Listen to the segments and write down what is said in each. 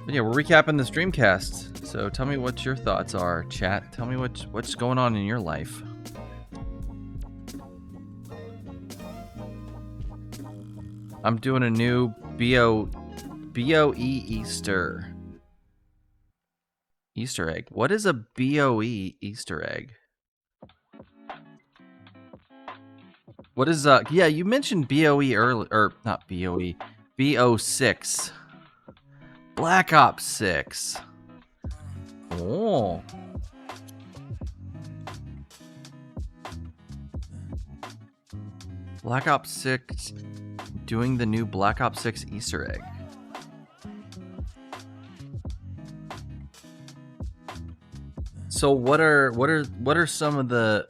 But yeah, we're recapping this Dreamcast. So tell me what your thoughts are, chat. Tell me what's going on in your life. I'm doing a new BOE Easter egg. What is a BOE Easter egg? What is yeah, you mentioned BOE earlier, or not BOE, BO6. Black Ops 6. Oh. Black Ops 6 doing the new Black Ops 6 Easter egg. So what are some of the...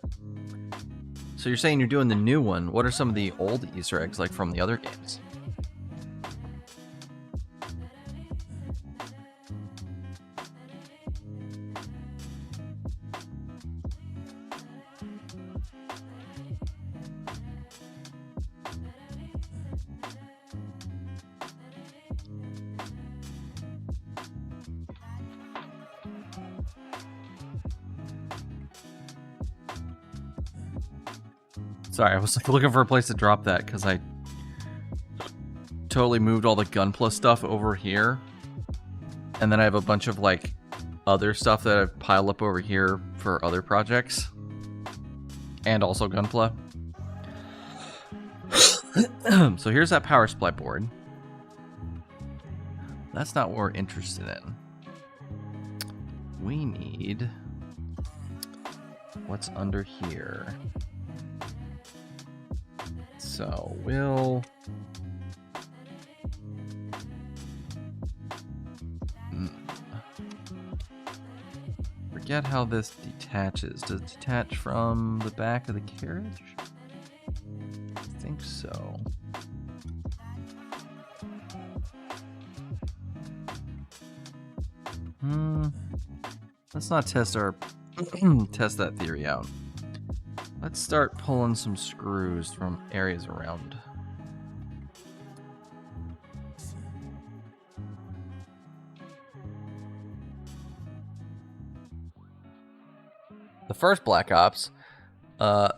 So you're saying you're doing the new one. What are some of the old Easter eggs like from the other games? Sorry, I was like looking for a place to drop that because I totally moved all the Gunpla stuff over here. And then I have a bunch of like other stuff that I've piled up over here for other projects. And also Gunpla. So here's that power supply board. That's not what we're interested in. We need... what's under here? So we'll... forget how this detaches. Does it detach from the back of the carriage? I think so. Let's not test test that theory out. Let's start pulling some screws from areas around. The first Black Ops, there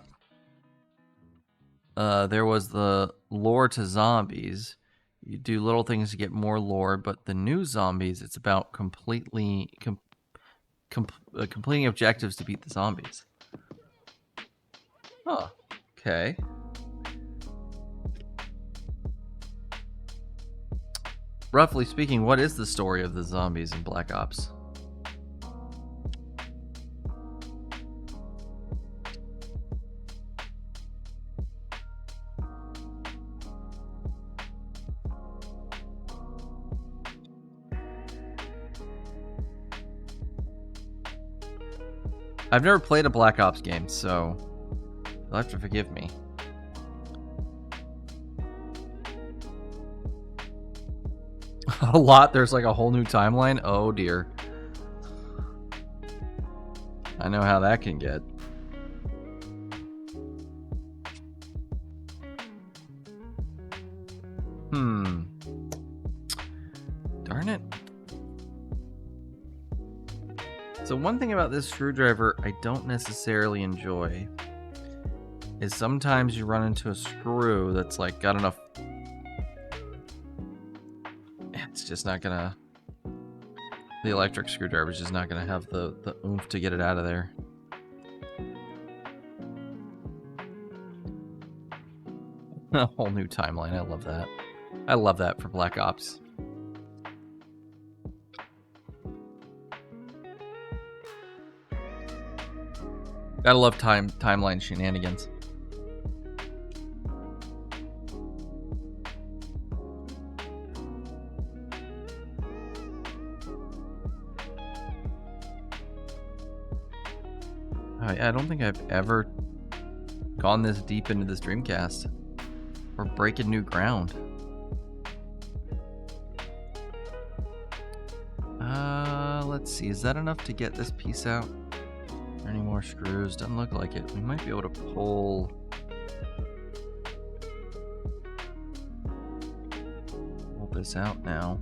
was the lore to zombies. You do little things to get more lore, but the new zombies, it's about completing objectives to beat the zombies. Huh. Okay. Roughly speaking, what is the story of the zombies in Black Ops? I've never played a Black Ops game, so you'll have to forgive me. A lot? There's like a whole new timeline? Oh dear. I know how that can get. Darn it. So one thing about this screwdriver I don't necessarily enjoy is sometimes you run into a screw that's like got enough... It's just not gonna... The electric screwdriver is just not gonna have the oomph to get it out of there. A whole new timeline. I love that. I love that for Black Ops. Gotta love timeline shenanigans. I don't think I've ever gone this deep into this Dreamcast. We're breaking new ground. Let's see. Is that enough to get this piece out? Are there any more screws? Doesn't look like it. We might be able to pull this out now.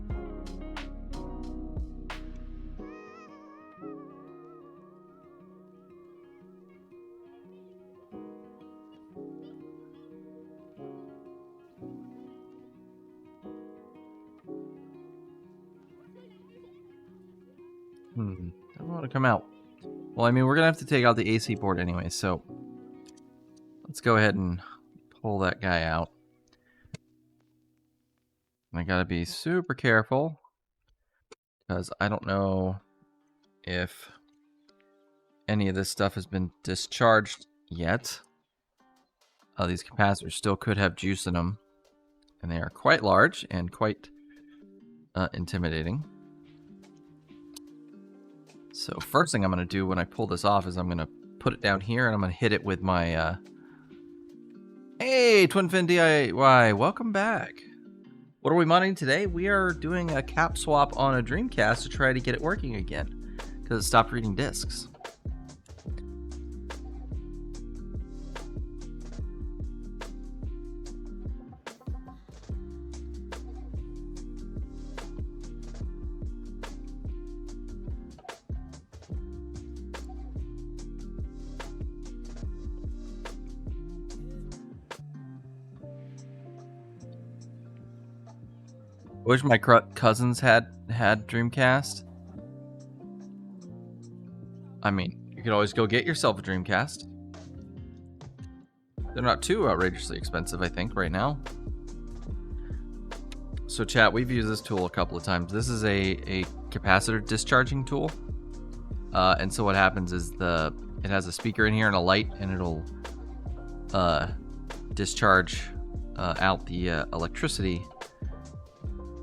Don't want to come out. Well, I mean, we're gonna have to take out the AC board anyway, so let's go ahead and pull that guy out. And I gotta be super careful because I don't know if any of this stuff has been discharged yet. These capacitors still could have juice in them, and they are quite large and quite intimidating. So first thing I'm going to do when I pull this off is I'm going to put it down here, and I'm going to hit it with my... Hey, TwinFin DIY, welcome back. What are we modding today? We are doing a cap swap on a Dreamcast to try to get it working again, because it stopped reading discs. I wish my cousins had Dreamcast. I mean, you could always go get yourself a Dreamcast. They're not too outrageously expensive, I think, right now. So chat, we've used this tool a couple of times. This is a capacitor discharging tool. And so what happens is it has a speaker in here and a light, and it'll discharge out the electricity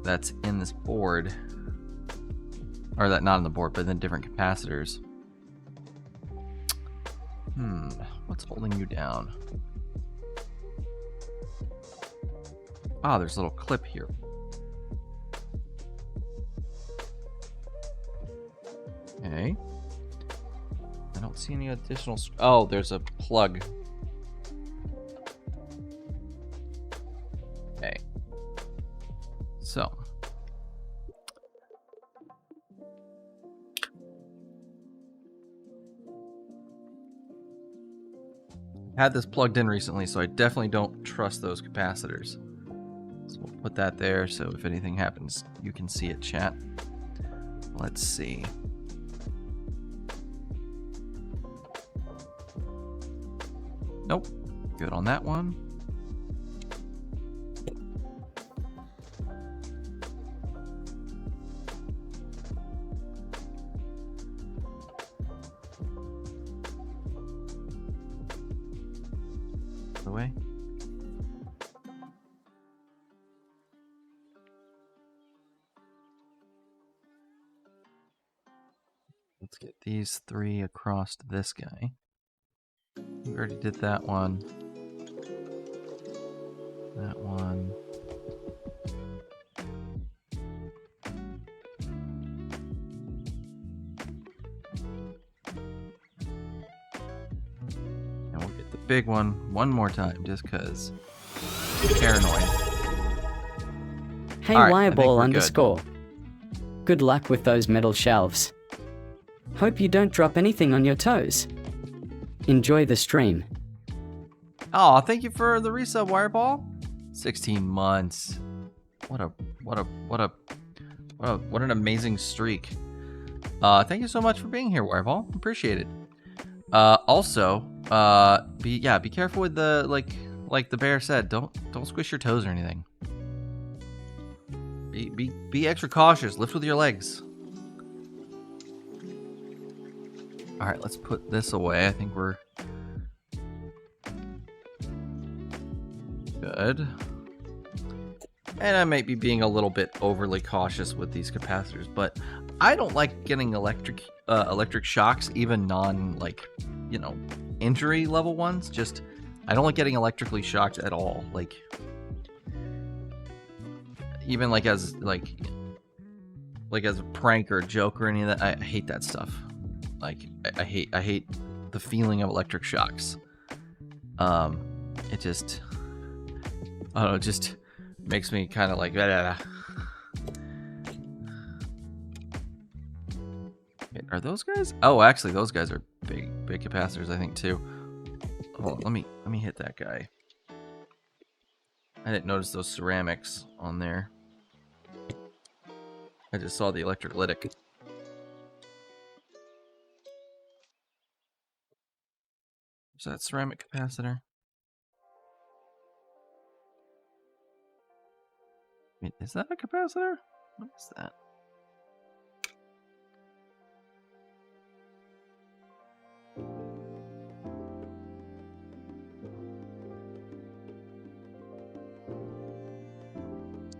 that's in this board, or that not in the board, but in different capacitors. What's holding you down? Ah, there's a little clip here. Okay. I don't see any additional... Oh, there's a plug. Okay. So. Had this plugged in recently, so I definitely don't trust those capacitors. So we'll put that there, so if anything happens, you can see it, chat. Let's see. Nope. Good on that one. The way. Let's get these three across to this guy. We already did that one. That one. And we'll get the big one more time, just because. Paranoid. Hey, right, wireball_. Good luck with those metal shelves. Hope you don't drop anything on your toes. Enjoy the stream. Oh, thank you for the resub, Wireball. 16 months. What an amazing streak. Thank you so much for being here, Wireball. Appreciate it. Also, be careful with the like the bear said. Don't squish your toes or anything. Be extra cautious. Lift with your legs. All right, let's put this away. I think we're good. And I might be being a little bit overly cautious with these capacitors, but I don't like getting electric shocks, even injury level ones. Just I don't like getting electrically shocked at all. Like even as a prank or a joke or any of that. I hate that stuff. Like I hate the feeling of electric shocks. It just, I don't know, it just makes me kind of like blah, blah, blah. Are those guys? Oh, actually, those guys are big capacitors, I think, too. Hold on, let me hit that guy. I didn't notice those ceramics on there. I just saw the electrolytic. Is that ceramic capacitor? Wait, is that a capacitor? What is that?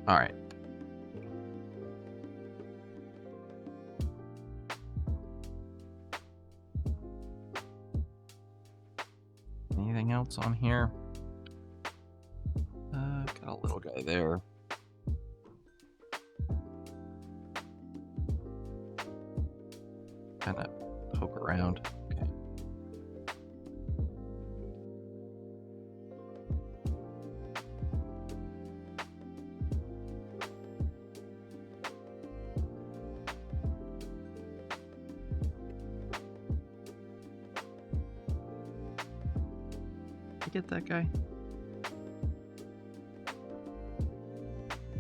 All right. Anything else on here? Got a little guy there. Kind of poke around. Okay. Did I get that guy?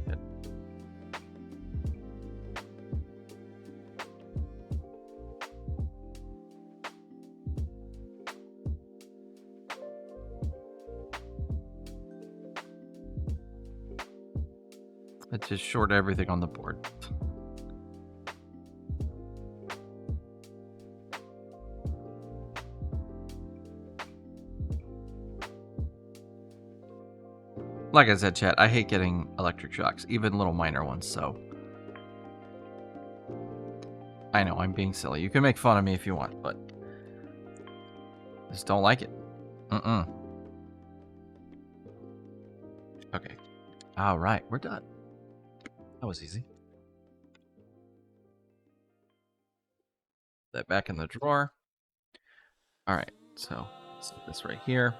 Good. I just short everything on the board. Like I said, chat, I hate getting electric shocks, even little minor ones, so. I know, I'm being silly. You can make fun of me if you want, but I just don't like it. Okay. All right, we're done. That was easy. That back in the drawer. All right, so let's put this right here.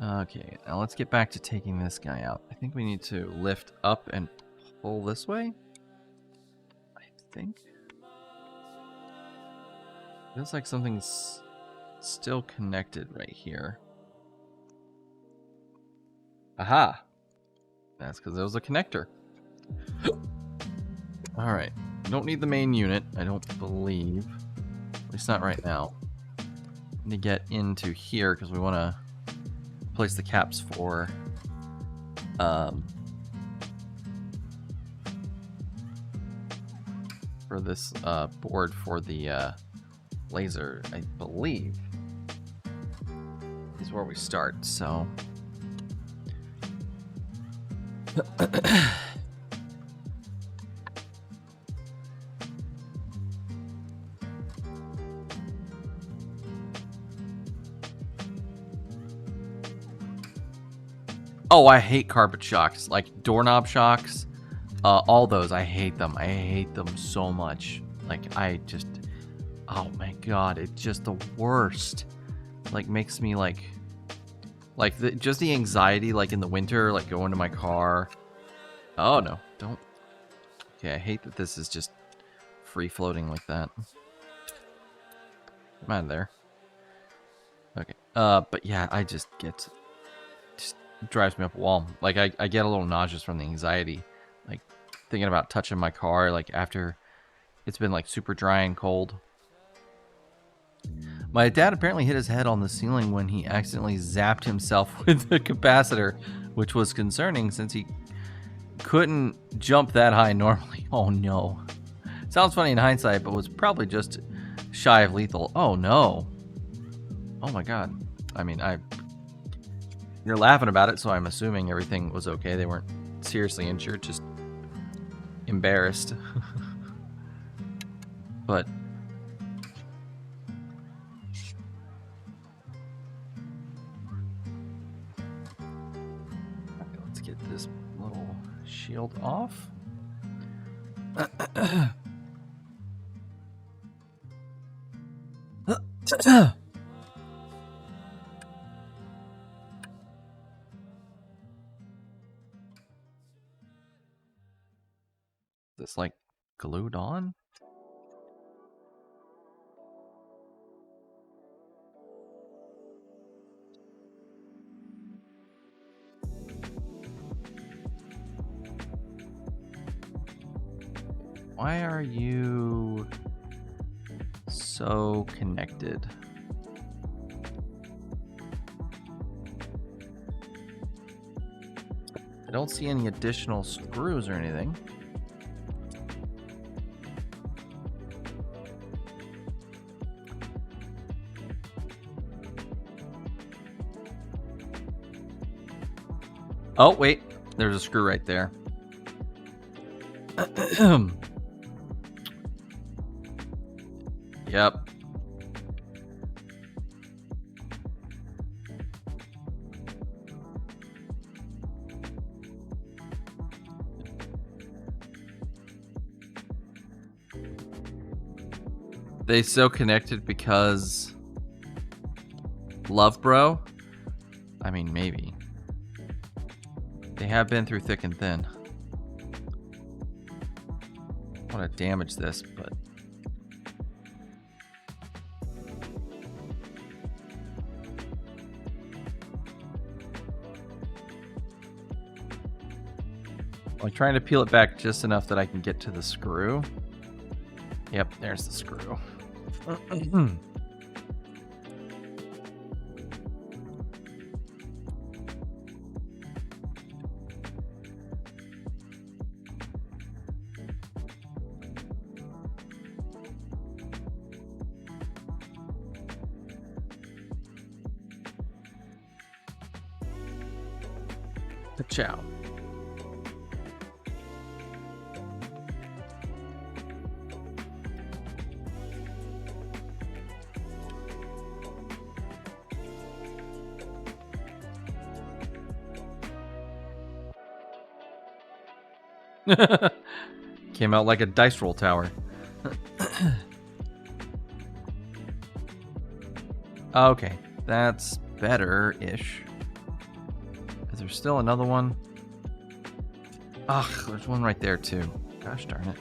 Okay, now let's get back to taking this guy out. I think we need to lift up and pull this way. I think. Feels like something's still connected right here. Aha! That's because there was a connector. Alright. Don't need the main unit, I don't believe. At least not right now. Need to get into here because we want to place the caps for this board for the laser, I believe, is where we start. So oh, I hate carpet shocks, like doorknob shocks. All those, I hate them. I hate them so much. Like, I just, oh my god, it's just the worst. Like, makes me like just the anxiety, like in the winter, like going to my car. Oh no, don't. Okay, I hate that this is just free floating like that. Come out of there. Okay, but yeah, I just drives me up a wall. Like, I get a little nauseous from the anxiety. Like, thinking about touching my car, like, after it's been, like, super dry and cold. My dad apparently hit his head on the ceiling when he accidentally zapped himself with the capacitor, which was concerning since he couldn't jump that high normally. Oh, no. Sounds funny in hindsight, but was probably just shy of lethal. Oh, no. Oh, my God. I mean, you're laughing about it, so I'm assuming everything was okay. They weren't seriously injured, just embarrassed. But let's get this little shield off. This like glued on? Why are you so connected? I don't see any additional screws or anything. Oh, wait. There's a screw right there. Yep. They so connected because love, bro? I mean, maybe. They have been through thick and thin. I want to damage this, but... I'm trying to peel it back just enough that I can get to the screw. Yep, there's the screw. Ciao. Came out like a dice roll tower. Okay, that's better-ish. Is there still another one? Ugh, there's one right there too. Gosh darn it.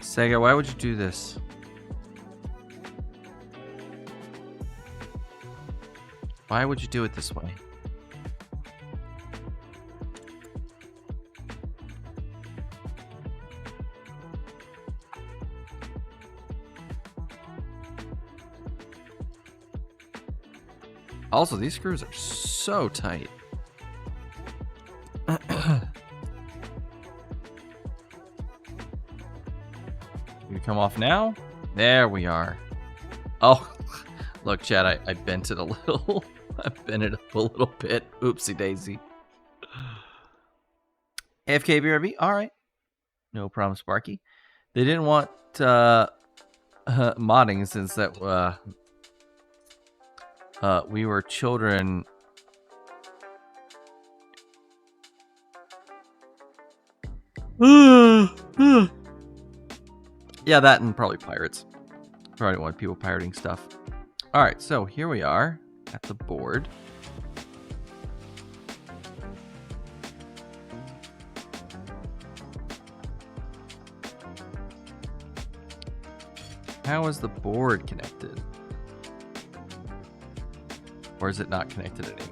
Sega, why would you do this? Why would you do it this way? Also, these screws are so tight. You come off now? There we are. Oh, look, Chad, I bent it a little. I bent it up a little bit. Oopsie daisy. AFK BRB, all right. No problem, Sparky. They didn't want modding since that we were children. Yeah, that and probably pirates. Probably want people pirating stuff. All right, so here we are at the board. How is the board connected? Or is it not connected anymore?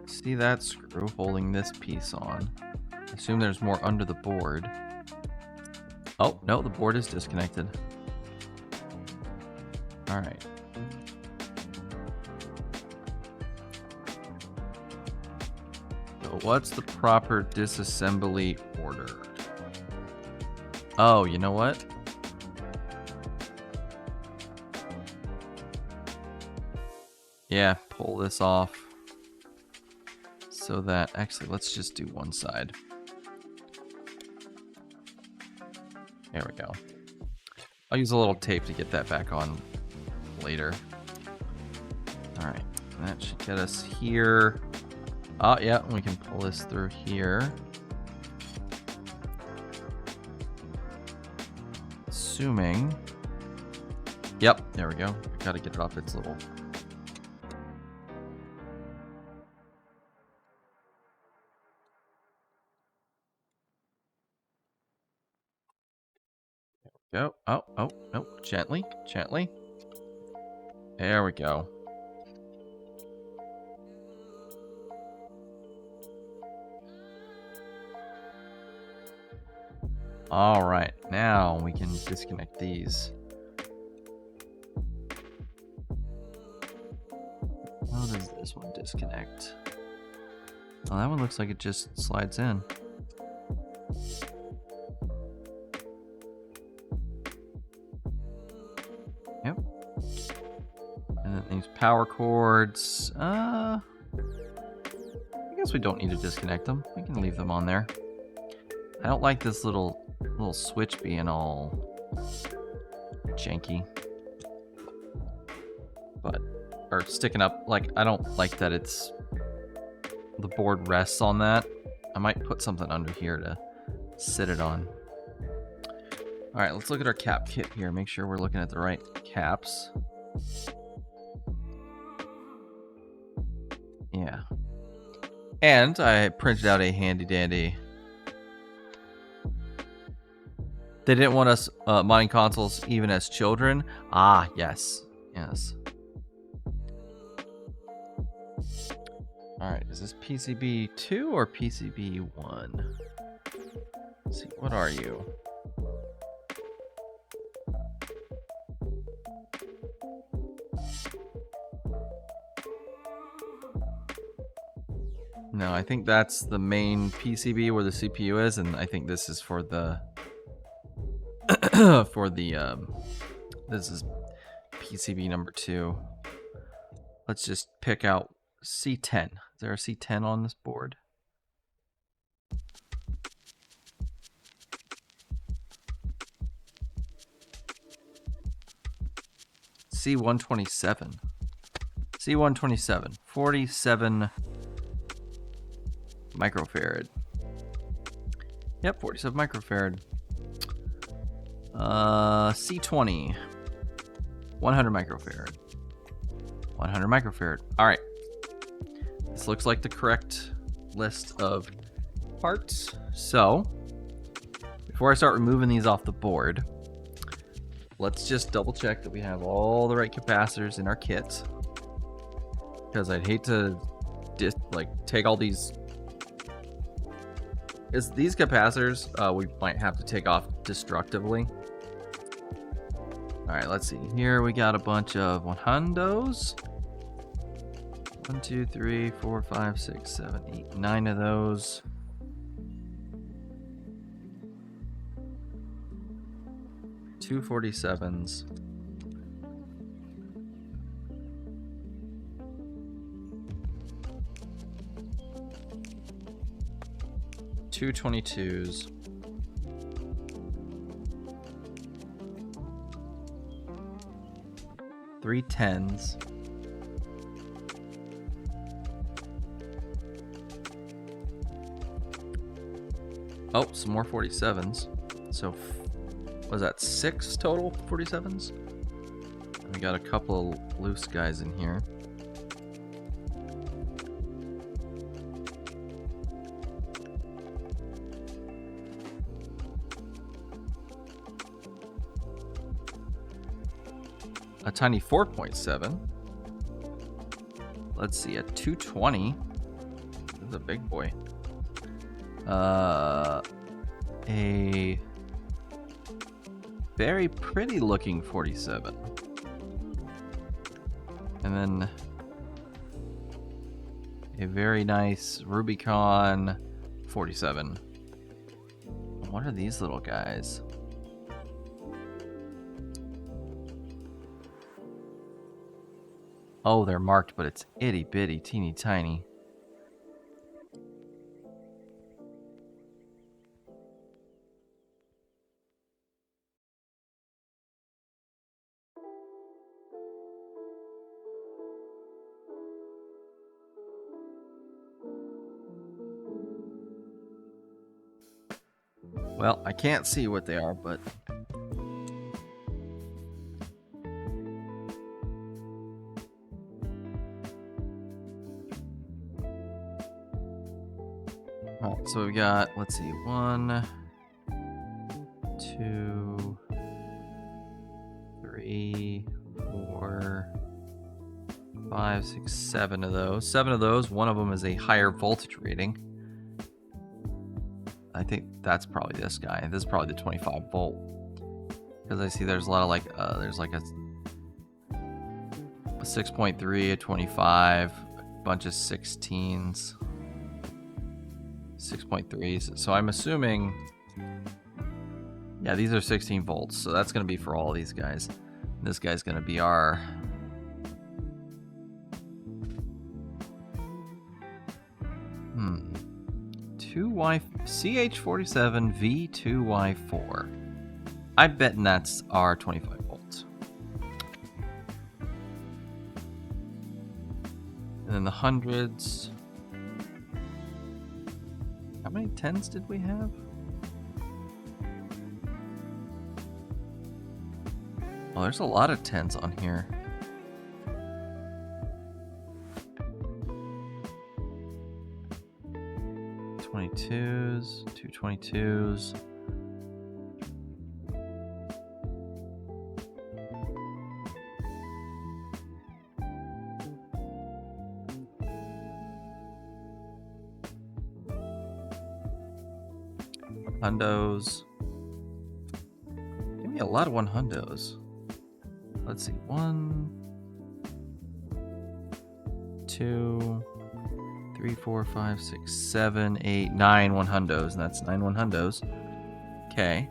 See that screw holding this piece on? I assume there's more under the board. Oh, no, the board is disconnected. All right. So what's the proper disassembly order? Oh, you know what? Yeah, pull this off. So that, actually, let's just do one side. There we go. I'll use a little tape to get that back on later. All right, that should get us here. Oh, yeah, we can pull this through here. Assuming. Yep, there we go. Got to get it off its little... Go. Oh, oh, oh. Gently, gently. There we go. All right, now we can disconnect these. How does this one disconnect? Oh, that one looks like it just slides in. Yep. And then these power cords. I guess we don't need to disconnect them. We can leave them on there. I don't like this little switch being all janky. Or sticking up. Like, I don't like that it's... the board rests on that. I might put something under here to sit it on. Alright, let's look at our cap kit here. Make sure we're looking at the right caps. Yeah. And I printed out a handy dandy... They didn't want us modding consoles even as children. Ah, yes. Yes. Alright, is this PCB 2 or PCB 1? Let's see, what are you? No, I think that's the main PCB where the CPU is, and I think this is for the this is PCB number 2. Let's just pick out C10. Is there a C10 on this board? C127. C127. 47 microfarad. Yep, 47 microfarad. C20. 100 microfarad. 100 microfarad. Alright. This looks like the correct list of parts. So, before I start removing these off the board, let's just double check that we have all the right capacitors in our kit. Because I'd hate to take all these... These capacitors we might have to take off destructively. Alright, let's see. Here we got a bunch of 100s. 1, 2, 3, 4, 5, 6, 7, 8, 9 of those. Two 47s. Two 22s. Three 10s. Oh, some more 47s. So, was that 6 total 47s? We got a couple of loose guys in here. A tiny 4.7. Let's see, a 220. This is a big boy. A very pretty looking 47. And then a very nice Rubicon 47. What are these little guys? Oh, they're marked, but it's itty bitty, teeny tiny. Well, I can't see what they are, but... Alright, so we've got, let's see, 1, 2, 3, 4, 5, 6, 7 of those. 7 of those. One of them is a higher voltage rating. I think that's probably this guy. This is probably the 25 volt. Because I see there's a lot of like, there's like a 6.3, a 25, a bunch of 16s, 6.3s. So I'm assuming, yeah, these are 16 volts. So that's going to be for all of these guys. This guy's going to be our CH47 V2Y4. I bet that's our 25 volts. And then the hundreds. How many 10s did we have? Oh, there's a lot of 10s on here. Two 22s. Hundos. Give me a lot of 100s. Let's see. 1, 2, 3, 4, 5, 6, 7, 8, 9 100s. And that's 9 100s. Okay.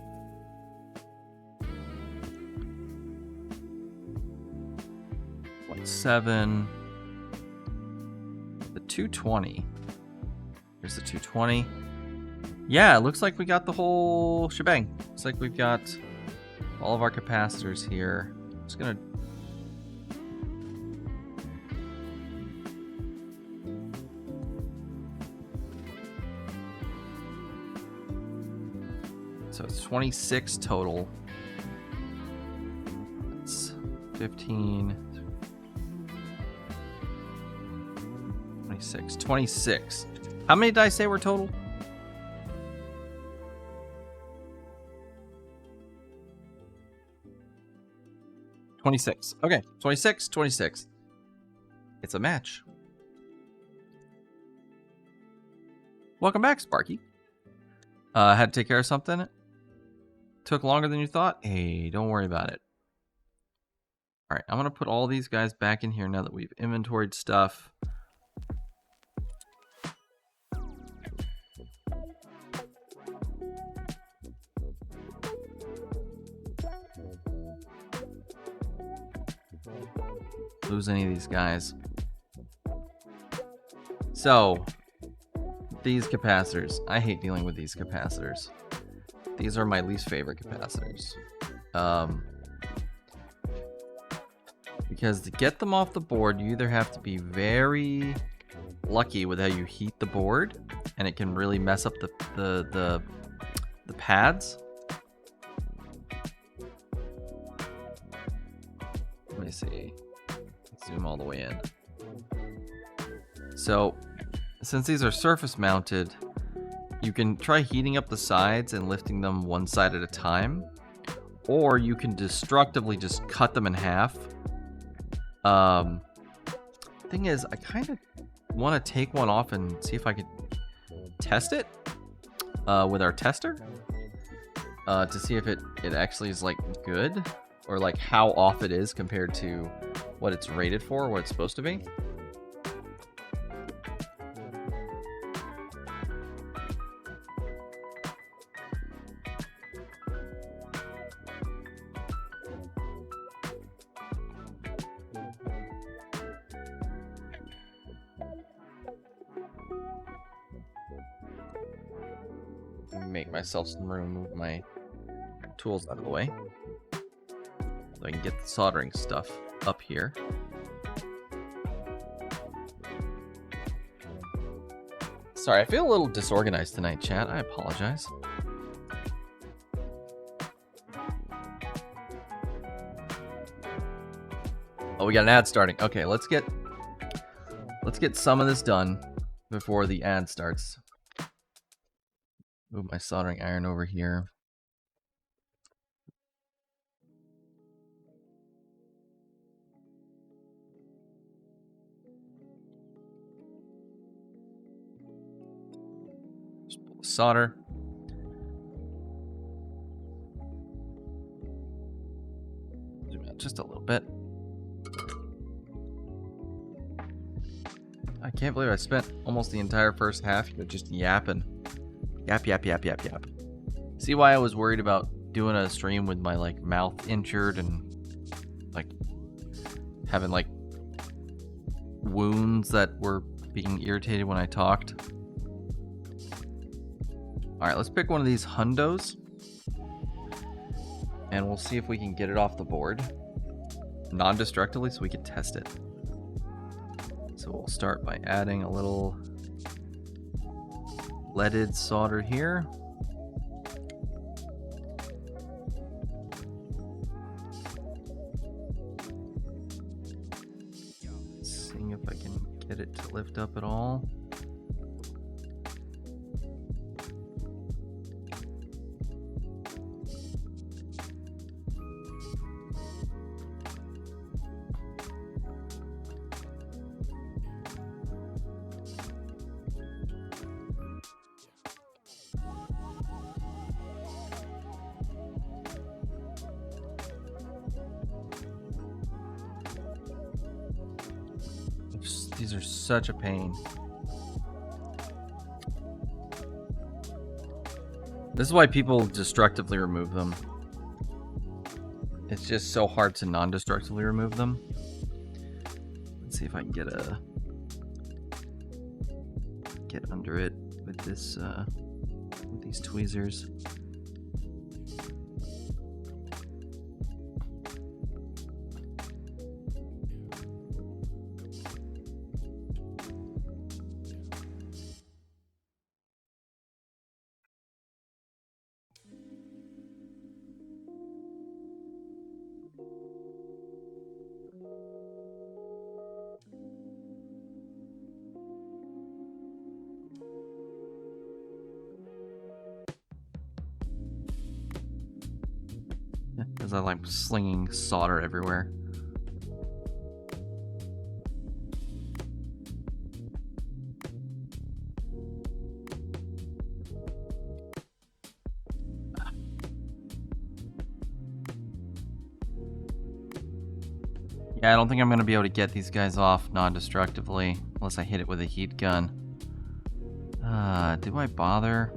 What, 7? The 220. Here's the 220. Yeah, it looks like we got the whole shebang. Looks like we've got all of our capacitors here. Just gonna so it's 26 total. It's 15, 26. How many did I say were total? 26. Okay, 26. It's a match. Welcome back, Sparky. Had to take care of something. Took longer than you thought. Hey, don't worry about it. All right, I'm gonna put all these guys back in here now that we've inventoried stuff. Lose any of these guys. So, these capacitors. I hate dealing with these capacitors. These are my least favorite capacitors. Because to get them off the board, you either have to be very lucky with how you heat the board, and it can really mess up the pads. Let me see. Zoom all the way in. So, since these are surface mounted, you can try heating up the sides and lifting them one side at a time, or you can destructively just cut them in half. Thing is, I kind of want to take one off and see if I could test it with our tester to see if it actually is like good, or like how off it is compared to what it's rated for, what it's supposed to be. Make myself some room, move my tools out of the way so I can get the soldering stuff up here. Sorry, I feel a little disorganized tonight, chat. I apologize. Oh, we got an ad starting. Okay, let's get some of this done before the ad starts. Move my soldering iron over here. solder. Zoom out just a little bit. I can't believe I spent almost the entire first half just yapping. Yap, yap, yap, yap, yap. See why I was worried about doing a stream with my like mouth injured and like having like wounds that were being irritated when I talked. Alright, let's pick one of these hundos. And we'll see if we can get it off the board non-destructively so we can test it. So we'll start by adding a little leaded solder here. Seeing if I can get it to lift up at all. These are such a pain. This is why people destructively remove them. It's just so hard to non-destructively remove them. Let's see if I can get under it with this with these tweezers. As I like slinging solder everywhere. Yeah, I don't think I'm going to be able to get these guys off non-destructively unless I hit it with a heat gun. Do I bother?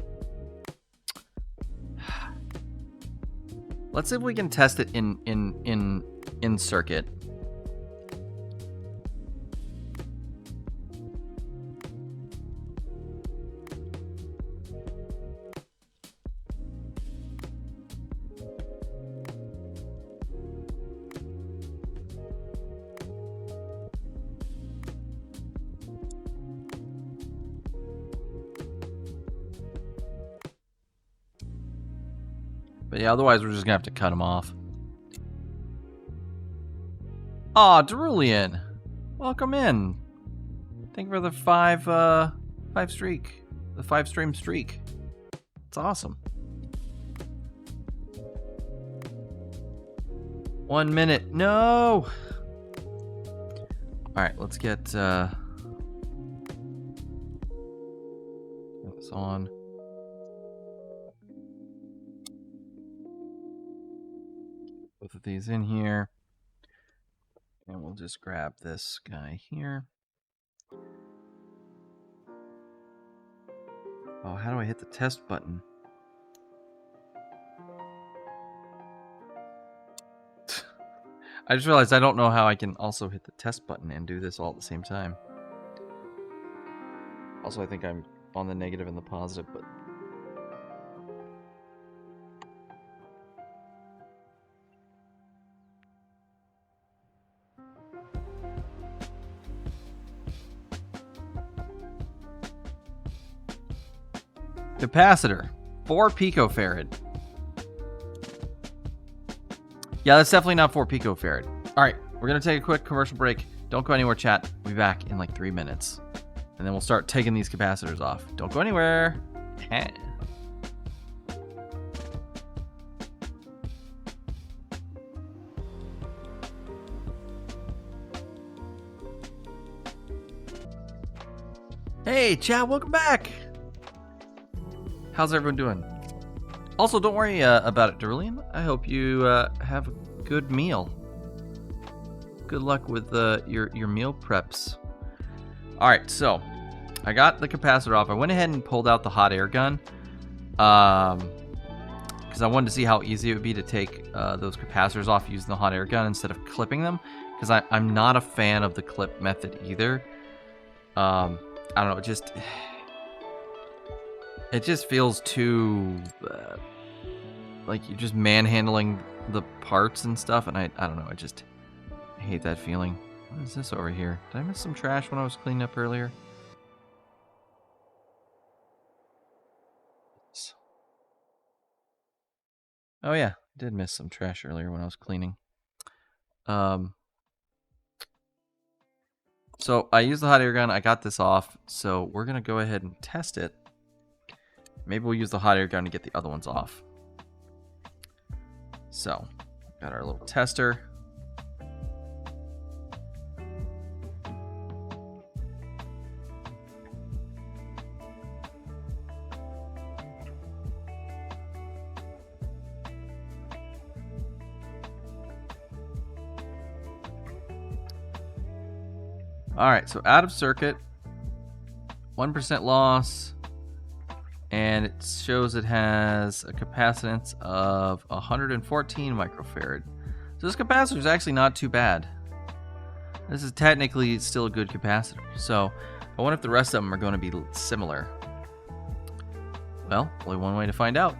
Let's see if we can test it in circuit. But yeah, otherwise we're just gonna have to cut them off. Aw, Derulian! Welcome in. Thank you for the five streak. The 5-stream streak. It's awesome. 1 minute. No! Alright, let's get this on. Both of these in here. And we'll just grab this guy here. Oh, how do I hit the test button? I just realized I don't know how I can also hit the test button and do this all at the same time. Also, I think I'm on the negative and the positive, but... Capacitor, 4 picofarad. Yeah, that's definitely not 4 picofarad. All right, we're gonna take a quick commercial break. Don't go anywhere, chat. We'll be back in like 3 minutes. And then we'll start taking these capacitors off. Don't go anywhere. Hey, chat, welcome back. How's everyone doing? Also, don't worry about it, Derulian. I hope you have a good meal. Good luck with your meal preps. All right, so I got the capacitor off. I went ahead and pulled out the hot air gun because I wanted to see how easy it would be to take those capacitors off using the hot air gun instead of clipping them, because I'm not a fan of the clip method either. I don't know, it just feels too like you're just manhandling the parts and stuff, and I don't know, I hate that feeling. What is this over here? Did I miss some trash when I was cleaning up earlier? Oh yeah, I did miss some trash earlier when I was cleaning. So I used the hot air gun, I got this off, so we're gonna go ahead and test it. Maybe we'll use the hot air gun to get the other ones off. So, got our little tester. Alright, so out of circuit, 1% loss, and it shows it has a capacitance of 114 microfarad. So this capacitor is actually not too bad. This is technically still a good capacitor. So I wonder if the rest of them are going to be similar. Well, only one way to find out.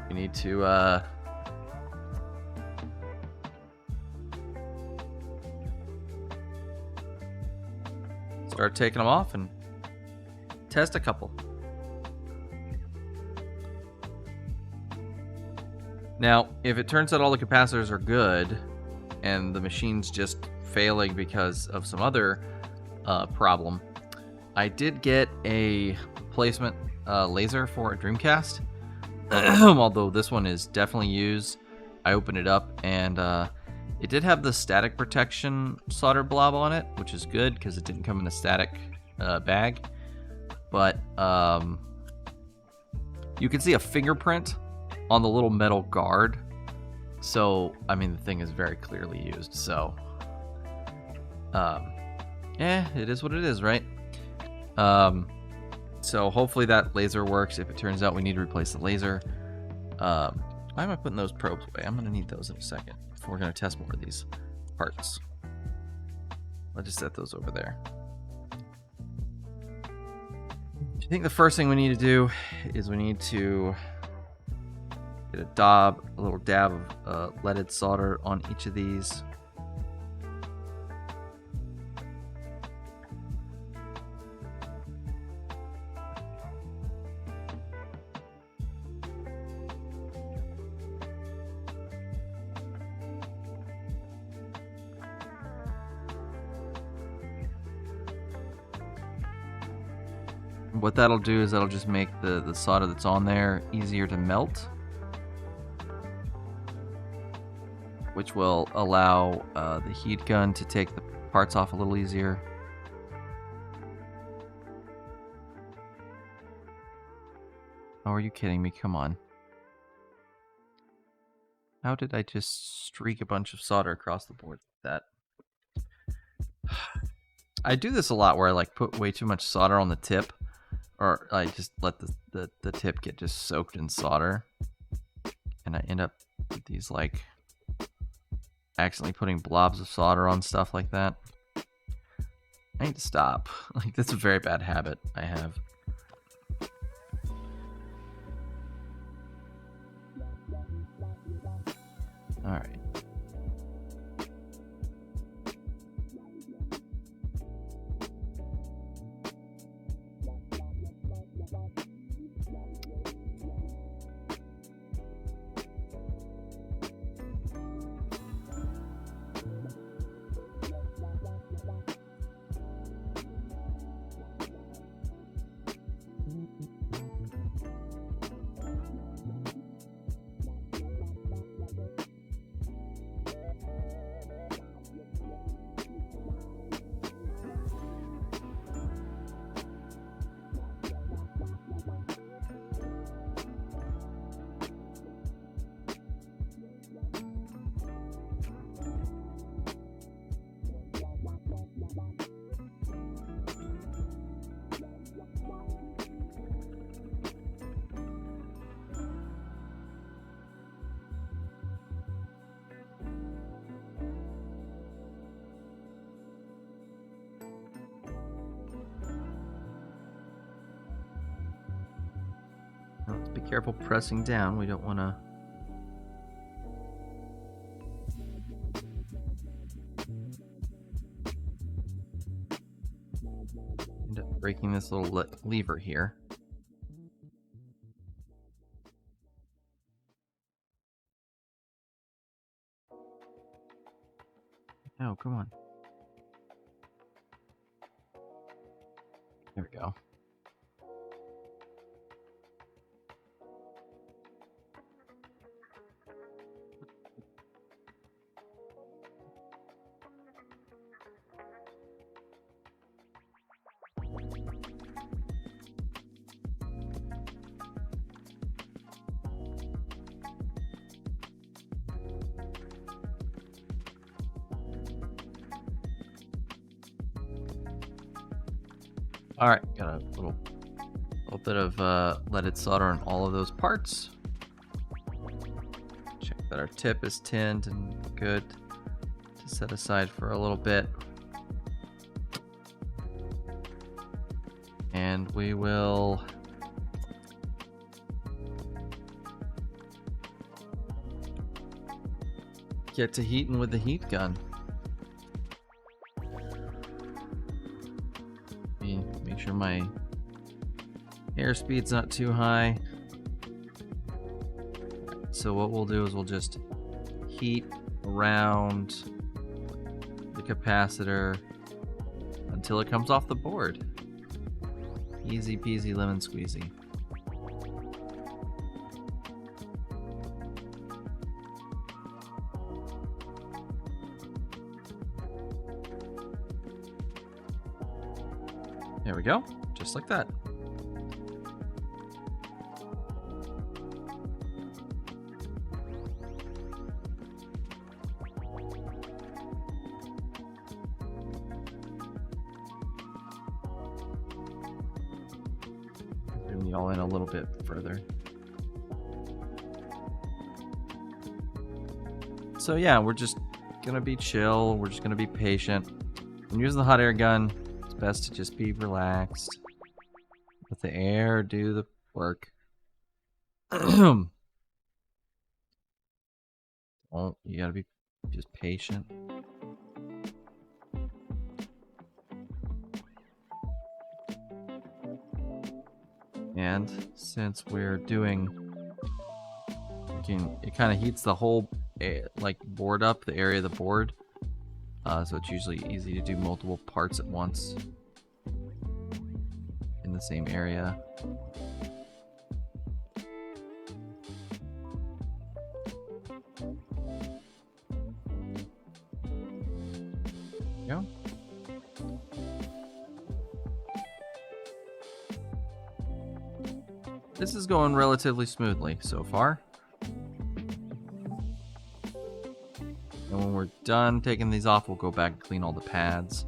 We need to start taking them off and test a couple. Now, if it turns out all the capacitors are good and the machine's just failing because of some other problem, I did get a replacement laser for a Dreamcast. Although this one is definitely used. I opened it up and it did have the static protection solder blob on it, which is good because it didn't come in a static bag. But you can see a fingerprint on the little metal guard. So, I mean, the thing is very clearly used. So, it is what it is, right? So hopefully that laser works. If it turns out we need to replace the laser, why am I putting those probes away? I'm going to need those in a second. We're going to test more of these parts. I'll just set those over there. I think the first thing we need to do is we need to get a little dab of leaded solder on each of these. What that'll do is that'll just make the solder that's on there easier to melt, which will allow the heat gun to take the parts off a little easier. Oh, are you kidding me? Come on. How did I just streak a bunch of solder across the board like that? I do this a lot where I like put way too much solder on the tip. Or I just let the tip get just soaked in solder. And I end up with these, like, accidentally putting blobs of solder on stuff like that. I need to stop. Like, that's a very bad habit I have. Alright. Be careful pressing down. We don't want to... end up breaking this little lever here. Oh, come on. There we go. All right, got a little bit of leaded solder on all of those parts. Check that our tip is tinned and good to set aside for a little bit. And we will get to heating with the heat gun. Make sure my airspeed's not too high. So what we'll do is we'll just heat around the capacitor until it comes off the board. Easy peasy lemon squeezy. There we go, just like that. Zoom y'all in a little bit further. So yeah, we're just gonna be chill, we're just gonna be patient. When using the hot air gun, it's best to just be relaxed. Let the air do the work. Oh, you gotta be just patient. And since we're doing, it kind of heats the whole like board up, the area of the board. So it's usually easy to do multiple parts at once in the same area. Go. This is going relatively smoothly so far. And when we're done taking these off, we'll go back and clean all the pads.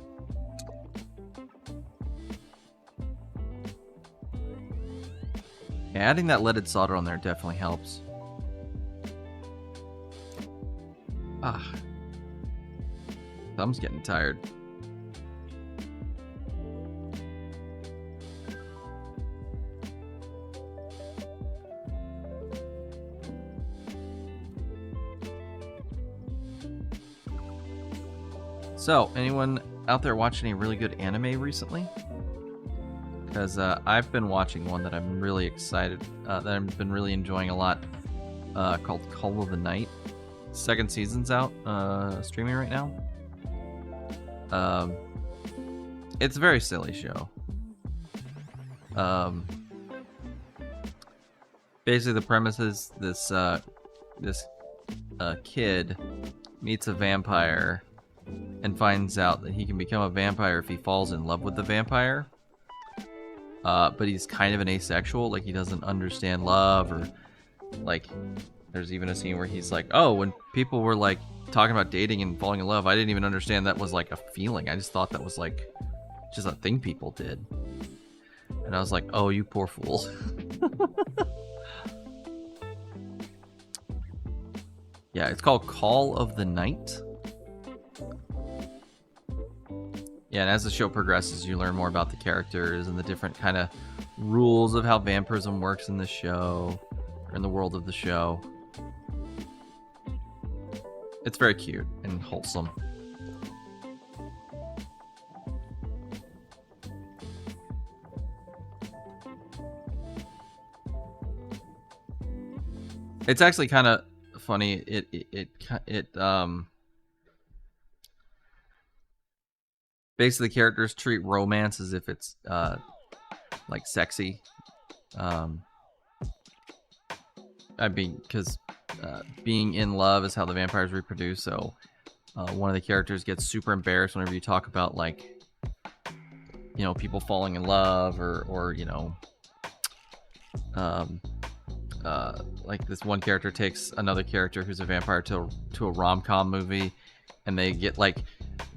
Yeah, adding that leaded solder on there definitely helps. Ah. Thumb's getting tired. So, anyone out there watch any really good anime recently? Because I've been watching one that I'm really excited, that I've been really enjoying a lot, called Call of the Night. Second season's out, streaming right now. It's a very silly show. Basically, the premise is this kid meets a vampire and finds out that he can become a vampire if he falls in love with the vampire. But he's kind of an asexual, like he doesn't understand love, or like there's even a scene where he's like, oh, when people were like talking about dating and falling in love, I didn't even understand that was like a feeling. I just thought that was like just a thing people did. And I was like, oh, you poor fool. Yeah, it's called Call of the Night. Yeah, and as the show progresses, you learn more about the characters and the different kind of rules of how vampirism works in the show, or in the world of the show. It's very cute and wholesome. It's actually kind of funny. It basically characters treat romance as if it's like sexy. I mean, because being in love is how the vampires reproduce. So one of the characters gets super embarrassed whenever you talk about, like, you know, people falling in love, or you know, like this one character takes another character who's a vampire to a rom-com movie, and they get like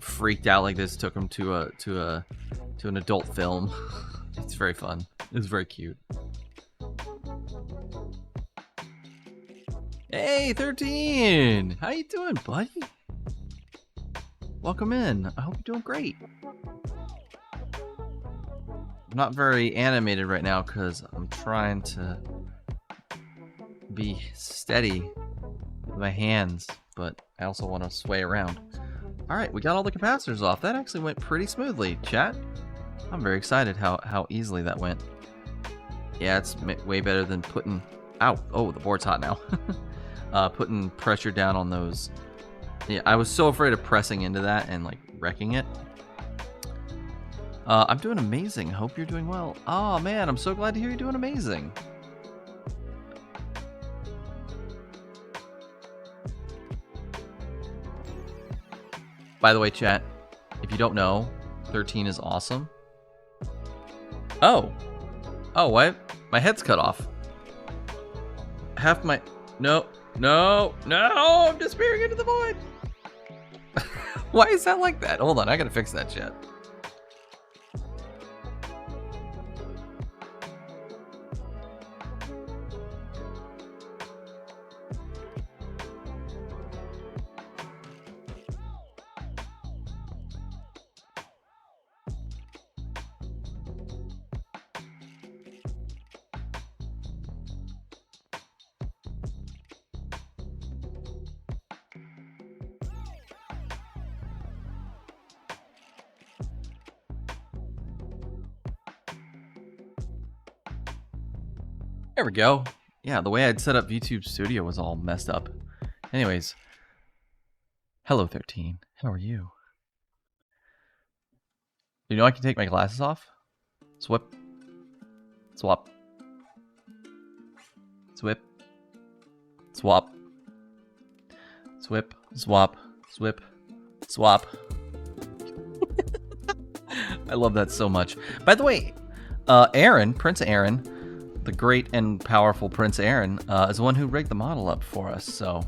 freaked out like this took them to an adult film. It's very fun. It's very cute. Hey, 13! How you doing, buddy? Welcome in. I hope you're doing great. I'm not very animated right now because I'm trying to be steady with my hands, but I also want to sway around. Alright, we got all the capacitors off. That actually went pretty smoothly, chat. I'm very excited how easily that went. Yeah, it's way better than putting... Ow! Oh, the board's hot now. Putting pressure down on those. Yeah, I was so afraid of pressing into that and like wrecking it. I'm doing amazing. Hope you're doing well. Oh man, I'm so glad to hear you're doing amazing. By the way, chat, if you don't know, 13 is awesome. Oh, what? My head's cut off. Half my... No, I'm disappearing into the void. Why is that like that? Hold on, I gotta fix that shit. There we go. Yeah, the way I'd set up VTube Studio was all messed up. Anyways. Hello, 13. How are you? You know I can take my glasses off? Swip. Swap. Swip. Swap. Swip. Swap. Swip. Swap. I love that so much. By the way, Aaron, Prince Aaron, the great and powerful Prince Aaron, is the one who rigged the model up for us, so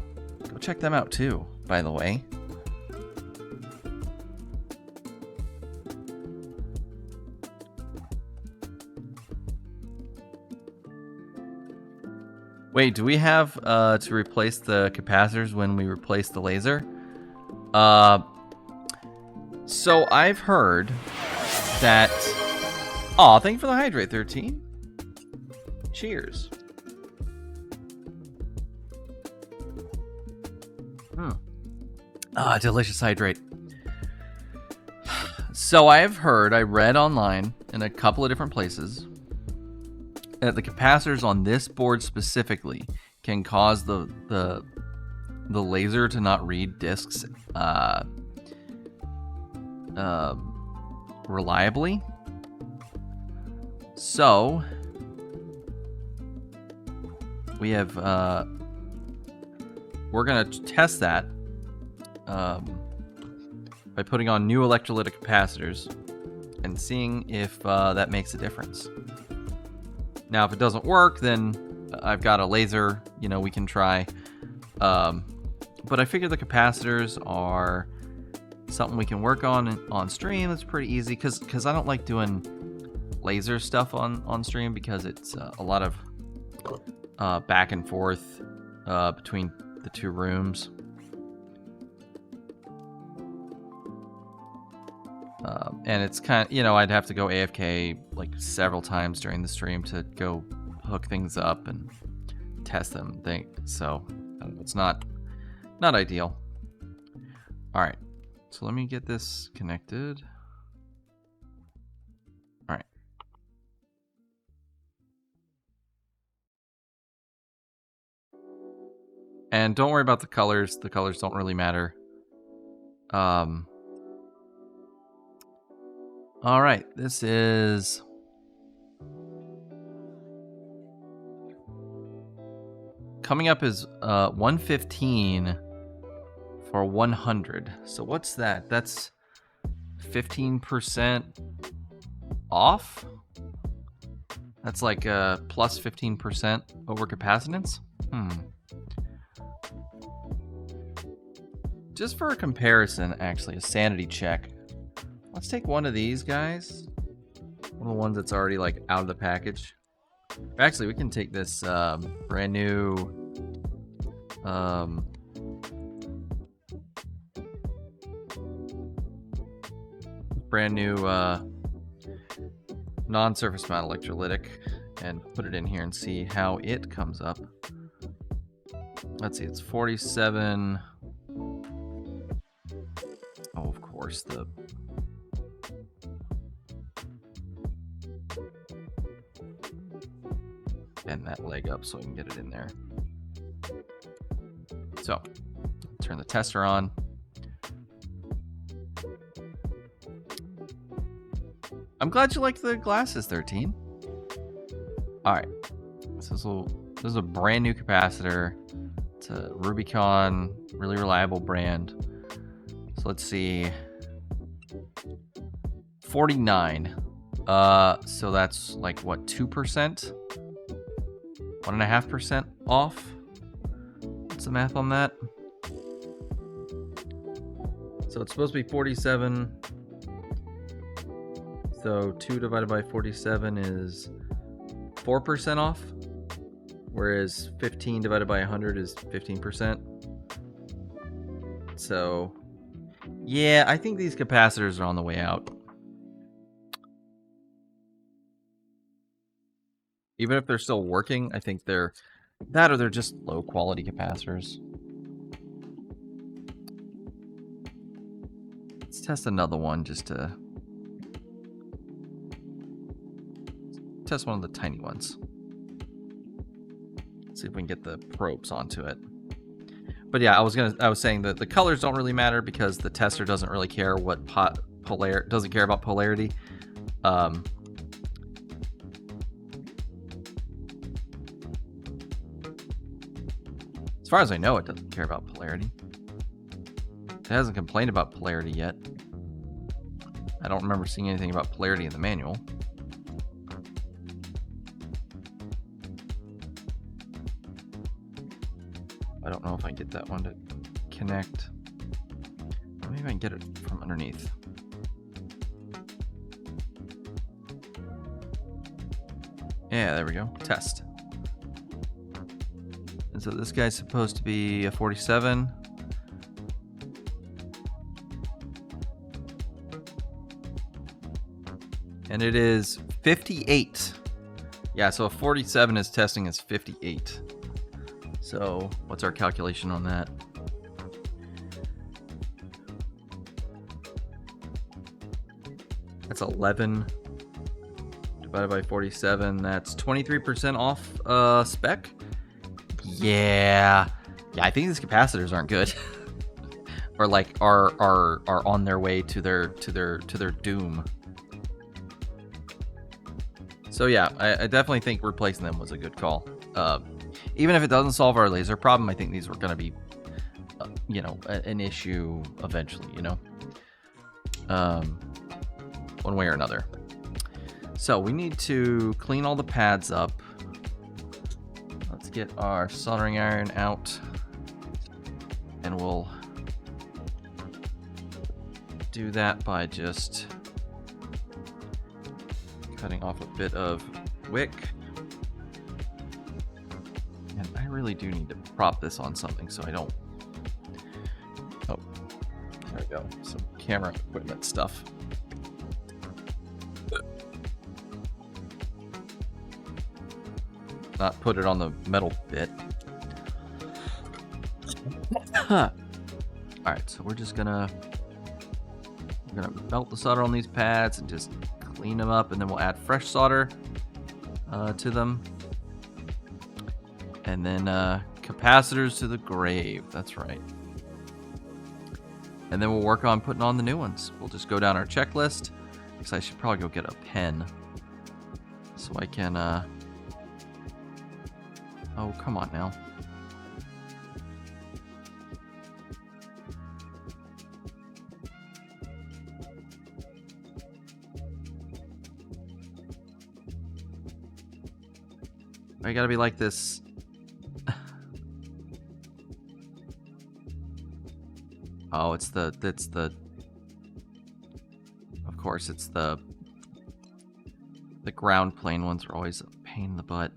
go check them out too, by the way. Wait, do we have to replace the capacitors when we replace the laser? So I've heard that... Aw, thank you for the hydrate, 13. Cheers. Delicious hydrate. So I read online in a couple of different places that the capacitors on this board specifically can cause the laser to not read discs reliably. So we have we're gonna test that by putting on new electrolytic capacitors and seeing if that makes a difference. Now, if it doesn't work, then I've got a laser, you know, we can try. But I figure the capacitors are something we can work on stream. It's pretty easy because I don't like doing laser stuff on stream because it's a lot of back and forth between the two rooms. And it's kind of, you know, I'd have to go AFK like several times during the stream to go hook things up and test them. So it's not ideal. All right, so let me get this connected. All right. And don't worry about the colors. The colors don't really matter. All right, this is coming up is 115 for 100. So what's that? That's 15% off? That's like plus 15% over capacitance? Just for a comparison, actually, a sanity check. Let's take one of these guys. One of the ones that's already like out of the package. Actually, we can take this brand new non-surface mount electrolytic and put it in here and see how it comes up. Let's see, it's 47. Oh, of course, the bend that leg up so we can get it in there. So, turn the tester on. I'm glad you like the glasses, 13. All right, so this is a brand new capacitor. It's a Rubicon, really reliable brand. So let's see, 49. So that's like what, 2%? 1.5% off? What's the math on that? So it's supposed to be 47. So 2 divided by 47 is 4% off, whereas 15 divided by 100 is 15%. So, yeah, I think these capacitors are on the way out. Even if they're still working, I think they're that or they're just low quality capacitors. Let's test another one just to test one of the tiny ones. See if we can get the probes onto it. But yeah, I was saying that the colors don't really matter because the tester doesn't really care what doesn't care about polarity. As far as I know, it doesn't care about polarity. It hasn't complained about polarity yet. I don't remember seeing anything about polarity in the manual. I don't know if I can get that one to connect. Maybe I can get it from underneath. Yeah, there we go. Test. And so this guy's supposed to be a 47. And it is 58. Yeah, so a 47 is testing as 58. So what's our calculation on that? That's 11 divided by 47. That's 23% off spec. Yeah, I think these capacitors aren't good, or like are on their way to their doom. So yeah, I definitely think replacing them was a good call. Even if it doesn't solve our laser problem, I think these were going to be, you know, an issue eventually. You know, one way or another. So we need to clean all the pads up. Let's get our soldering iron out, and we'll do that by just cutting off a bit of wick. And I really do need to prop this on something so I don't... Oh, there we go. Some camera equipment stuff. not put it on the metal bit. Alright, so we're gonna melt the solder on these pads and just clean them up, and then we'll add fresh solder to them. And then capacitors to the grave. That's right. And then we'll work on putting on the new ones. We'll just go down our checklist. Because I should probably go get a pen. So I can... Oh, come on now. I gotta be like this. Oh, it's the, of course, it's the ground plane ones are always a pain in the butt.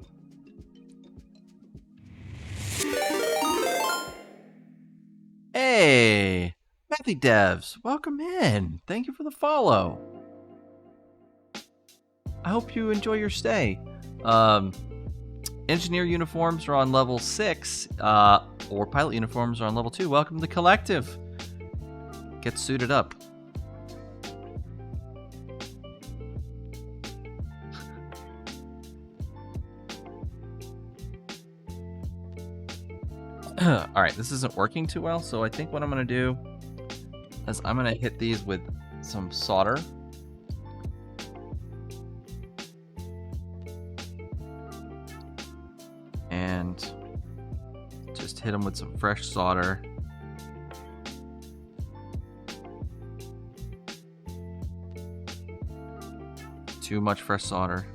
Hey, Mathy Devs, welcome in. Thank you for the follow. I hope you enjoy your stay. Engineer uniforms are on level 6, or pilot uniforms are on level 2. Welcome to the collective. Get suited up. Alright, this isn't working too well, so I think what I'm going to do is I'm going to hit these with some solder. And just hit them with some fresh solder. Too much fresh solder.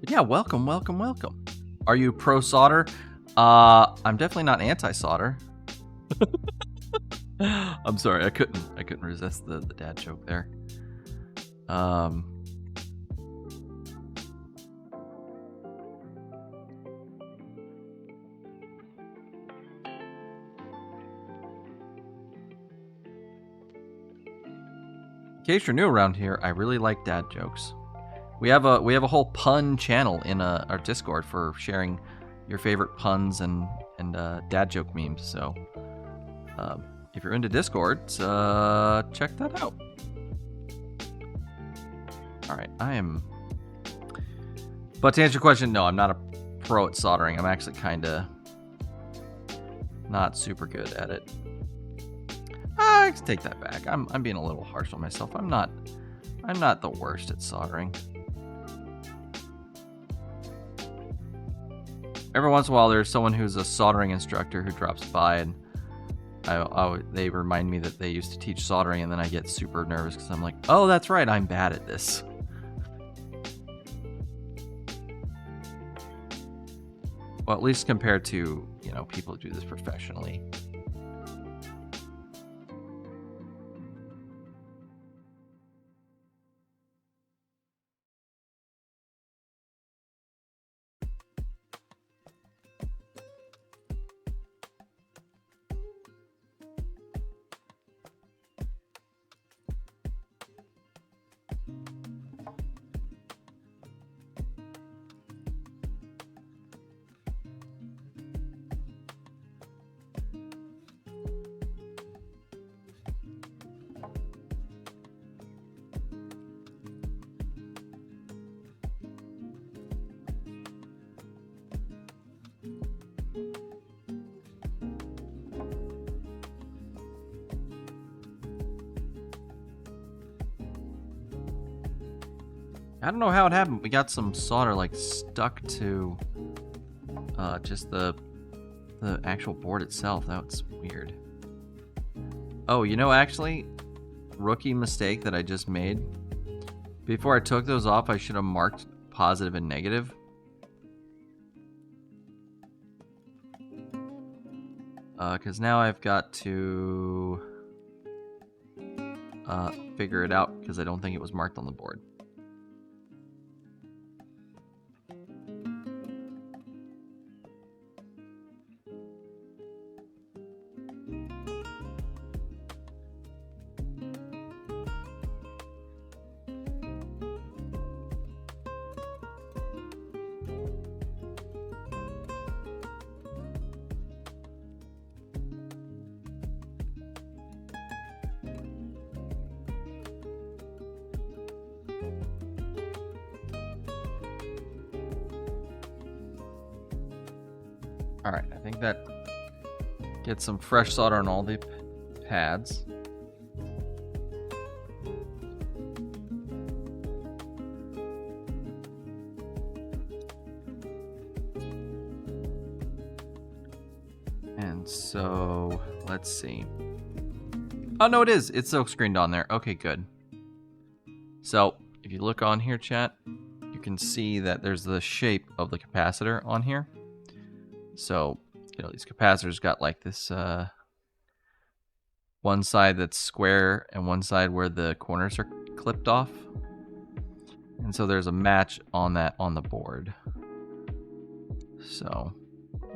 But yeah, welcome. Are you pro solder? I'm definitely not anti solder. I'm sorry, I couldn't resist the dad joke there. In case you're new around here, I really like dad jokes. We have a whole pun channel in our Discord for sharing your favorite puns and dad joke memes. So if you're into Discord, check that out. All right, But to answer your question, no, I'm not a pro at soldering. I'm actually kind of not super good at it. I take that back. I'm being a little harsh on myself. I'm not the worst at soldering. Every once in a while, there's someone who's a soldering instructor who drops by, and they remind me that they used to teach soldering, and then I get super nervous because I'm like, oh, that's right, I'm bad at this. Well, at least compared to, people who do this professionally. I don't know how it happened. We got some solder stuck to just the actual board itself. That's weird. Oh, actually, rookie mistake that I just made. Before I took those off, I should have marked positive and negative. Because now I've got to figure it out because I don't think it was marked on the board. Alright, I think that gets some fresh solder on all the pads. And so, let's see. Oh, no, it is. It's silk screened on there. Okay, good. So, if you look on here, chat, you can see that there's the shape of the capacitor on here. So, you know, these capacitors got like this one side that's square and one side where the corners are clipped off. And so there's a match on that on the board. So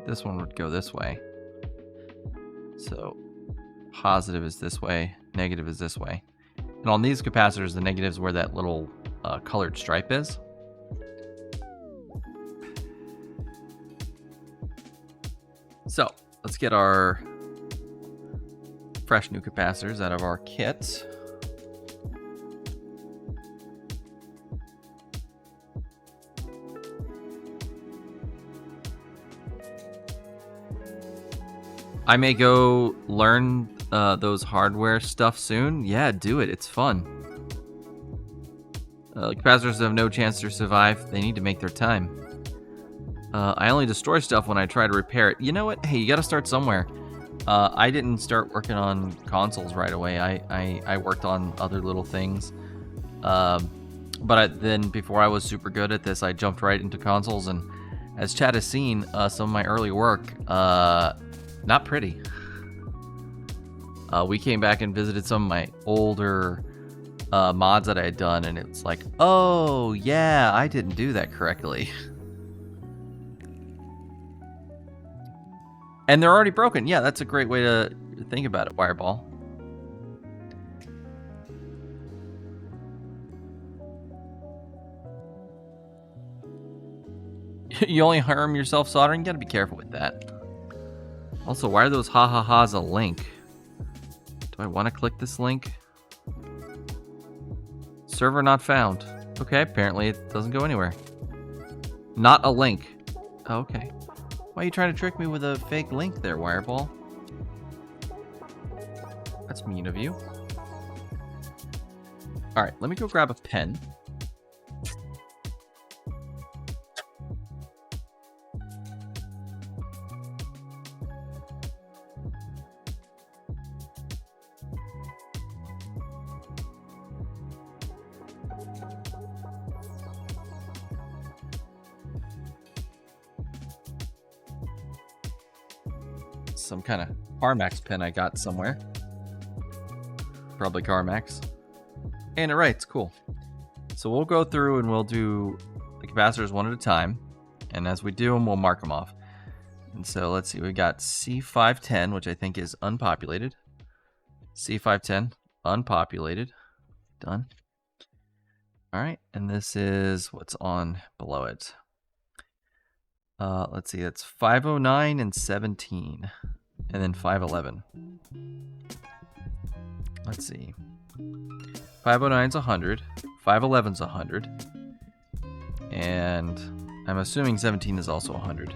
this one would go this way. So positive is this way, negative is this way. And on these capacitors, the negative is where that little colored stripe is. So let's get our fresh new capacitors out of our kit. I may go learn those hardware stuff soon. Yeah, do it. It's fun. Capacitors have no chance to survive. They need to make their time. I only destroy stuff when I try to repair it. You know what? Hey, you gotta start somewhere. I didn't start working on consoles right away. I worked on other little things. But then before I was super good at this, I jumped right into consoles. And as Chad has seen, some of my early work, not pretty. We came back and visited some of my older mods that I had done. And it's like, oh, yeah, I didn't do that correctly. And they're already broken. Yeah, that's a great way to think about it, Wireball. You only harm yourself soldering? You gotta be careful with that. Also, why are those ha-ha-ha's a link? Do I want to click this link? Server not found. Okay, apparently it doesn't go anywhere. Not a link. Oh, okay. Why are you trying to trick me with a fake link there, Wireball? That's mean of you. Alright, let me go grab a pen. Some kind of CarMax pen I got somewhere. Probably CarMax. And it writes, cool. So we'll go through and we'll do the capacitors one at a time. And as we do them, we'll mark them off. And so let's see, we got C510, which I think is unpopulated. C510, unpopulated. Done. All right, and this is what's on below it. Let's see, it's 509 and 17. And then 511. Let's see. 509's 100. 511's 100. And I'm assuming 17 is also 100.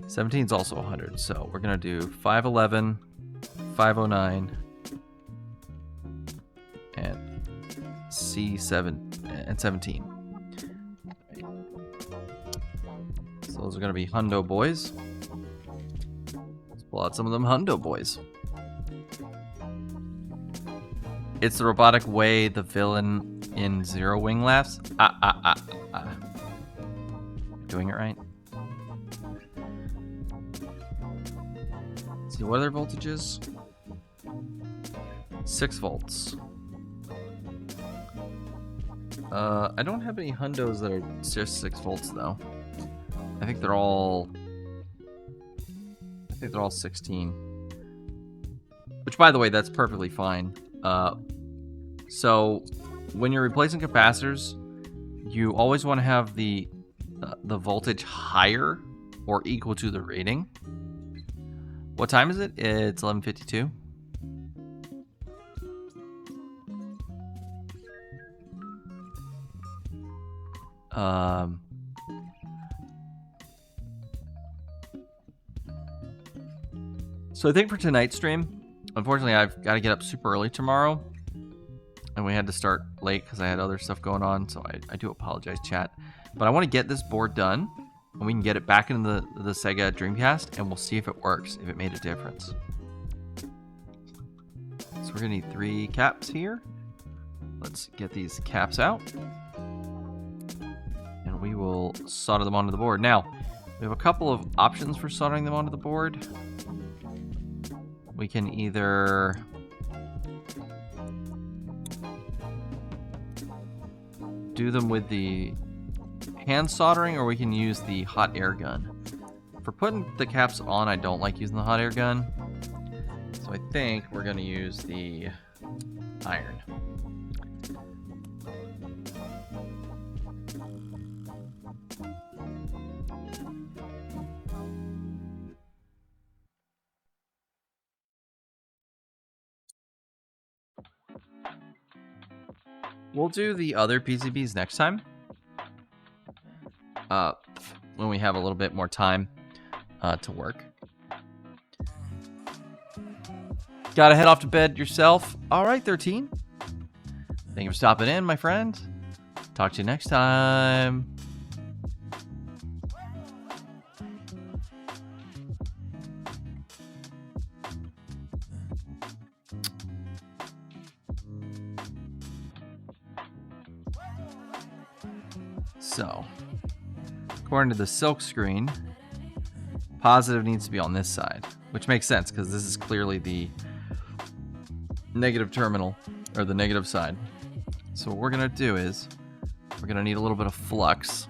17's also 100. So we're going to do 511, 509, and C7 and 17. So those are going to be hundo boys. Pull out some of them hundo boys. It's the robotic way the villain in Zero Wing laughs. Doing it right? Let's see, what are their voltages? 6 volts. I don't have any hundos that are just 6 volts though. I think they're all 16. Which, by the way, that's perfectly fine. So when you're replacing capacitors, you always want to have the voltage higher or equal to the rating. What time is it? It's 11:52. So I think for tonight's stream, unfortunately, I've got to get up super early tomorrow. And we had to start late because I had other stuff going on. So I do apologize, chat. But I want to get this board done. And we can get it back into the Sega Dreamcast. And we'll see if it works, if it made a difference. So we're going to need 3 caps here. Let's get these caps out. And we will solder them onto the board. Now, we have a couple of options for soldering them onto the board. We can either do them with the hand soldering, or we can use the hot air gun. For putting the caps on, I don't like using the hot air gun. So I think we're going to use the iron. We'll do the other PCBs next time. When we have a little bit more time to work. Gotta head off to bed yourself. All right, 13. Thank you for stopping in, my friend. Talk to you next time. So, according to the silk screen, positive needs to be on this side, which makes sense because this is clearly the negative terminal, or the negative side. So what we're going to do is, we're going to need a little bit of flux.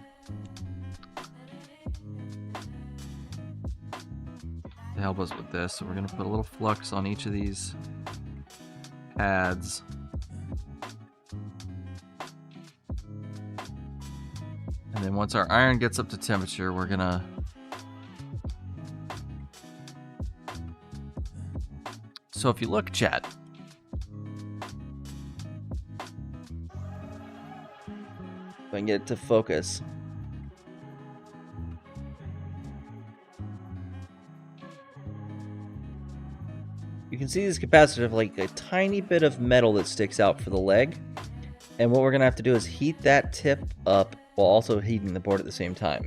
To help us with this. So we're going to put a little flux on each of these pads. And then once our iron gets up to temperature, we're gonna so if you look, chat, if I can get it to focus. You can see this capacitor have like a tiny bit of metal that sticks out for the leg. And what we're gonna have to do is heat that tip up while also heating the board at the same time.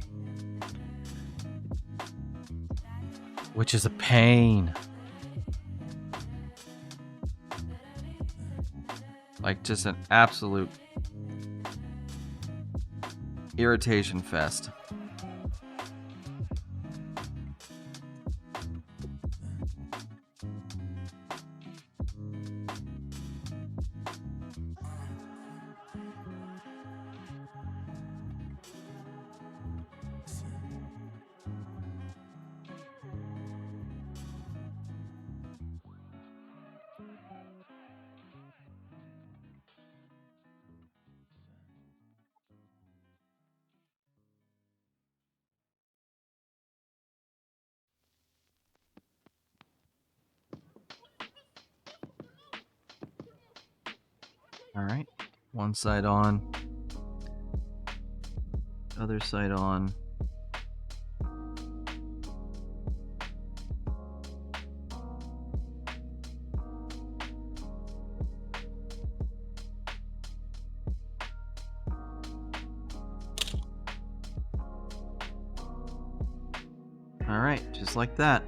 Which is a pain. Like just an absolute irritation fest. All right, one side on, other side on. All right, just like that.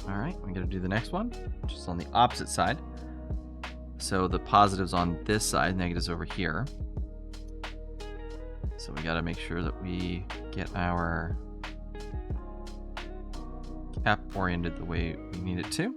All right, we gotta do the next one, which is on the opposite side. So the positive's on this side, negative's over here. So we gotta make sure that we get our cap oriented the way we need it to.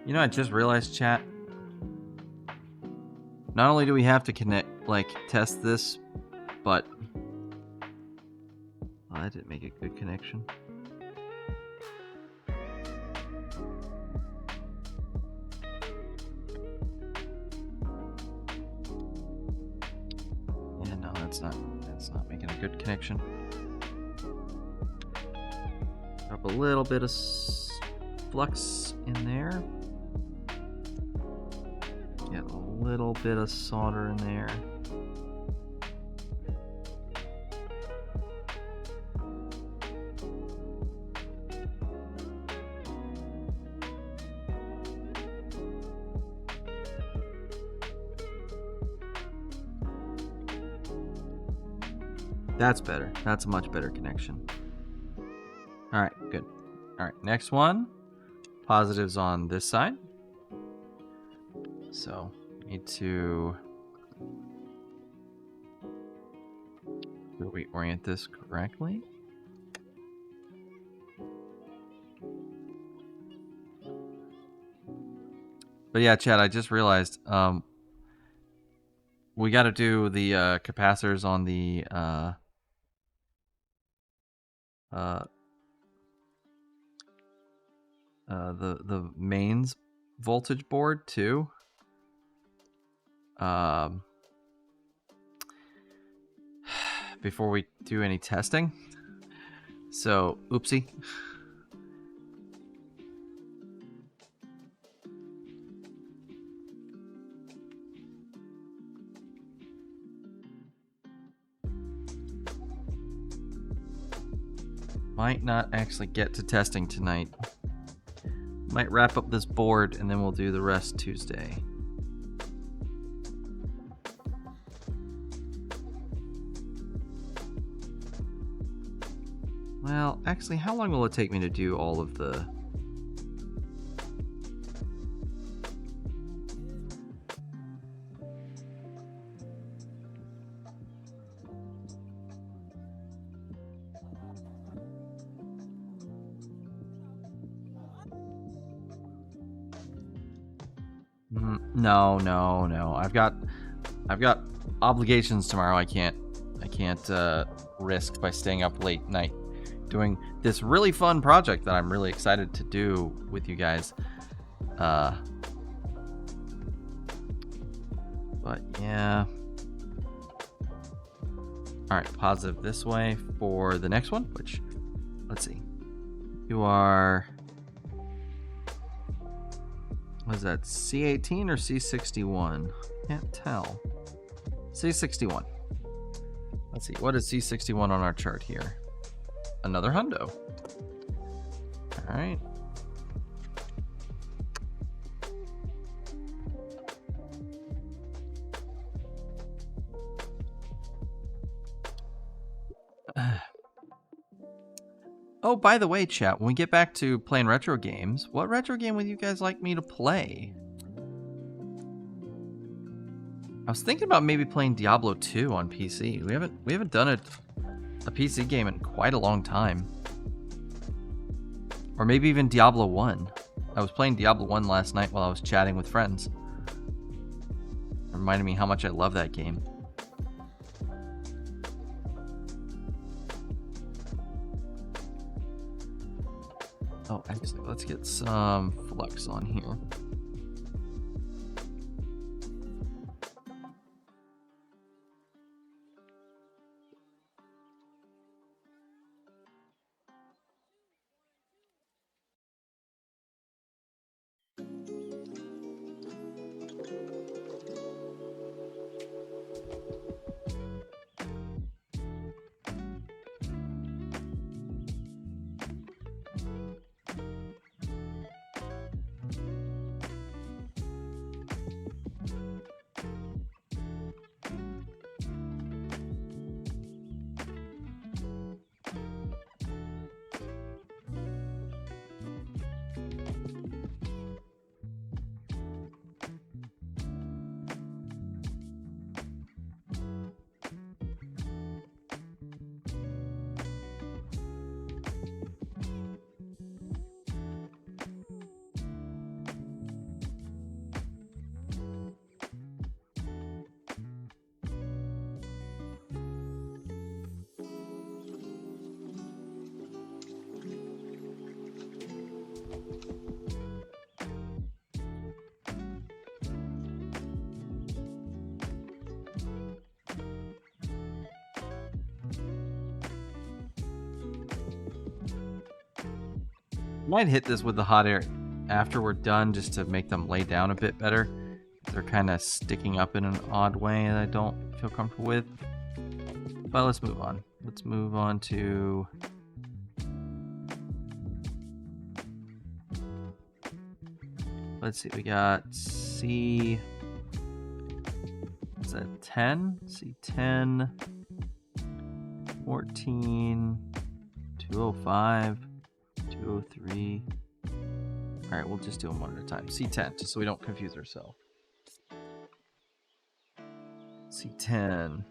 You know, I just realized, chat. Not only do we have to connect, like, test this, but... Oh, that didn't make a good connection. that's not making a good connection. Drop a little bit of flux in there. Get a little bit of solder in there. That's better. That's a much better connection. All right, good. All right, next one. Positives on this side. So, need to reorient this correctly. But yeah, Chad, I just realized we got to do the capacitors on the the mains voltage board too. Before we do any testing. So, oopsie. Might not actually get to testing tonight. Might wrap up this board and then we'll do the rest Tuesday. Well, actually, how long will it take me to do all of the... No. I've got obligations tomorrow. I can't risk by staying up late night doing this really fun project that I'm really excited to do with you guys. But yeah. All right, positive this way for the next one, which, let's see. You are... What is that, C18 or C61? Can't tell. C61. Let's see, what is C61 on our chart here? Another hundo. All right. Oh, by the way, chat, when we get back to playing retro games, what retro game would you guys like me to play? I was thinking about maybe playing Diablo 2 on PC. We haven't done a PC game in quite a long time. Or maybe even Diablo 1. I was playing Diablo 1 last night while I was chatting with friends. It reminded me how much I love that game. Oh, actually, let's get some flux on here. Might hit this with the hot air after we're done just to make them lay down a bit better. They're kind of sticking up in an odd way that I don't feel comfortable with. But let's move on. Let's move on to... Let's see, we got C... Is that 10? C10, 14, 205, 203. All right, we'll just do them one at a time. C10, just so we don't confuse ourselves. C10.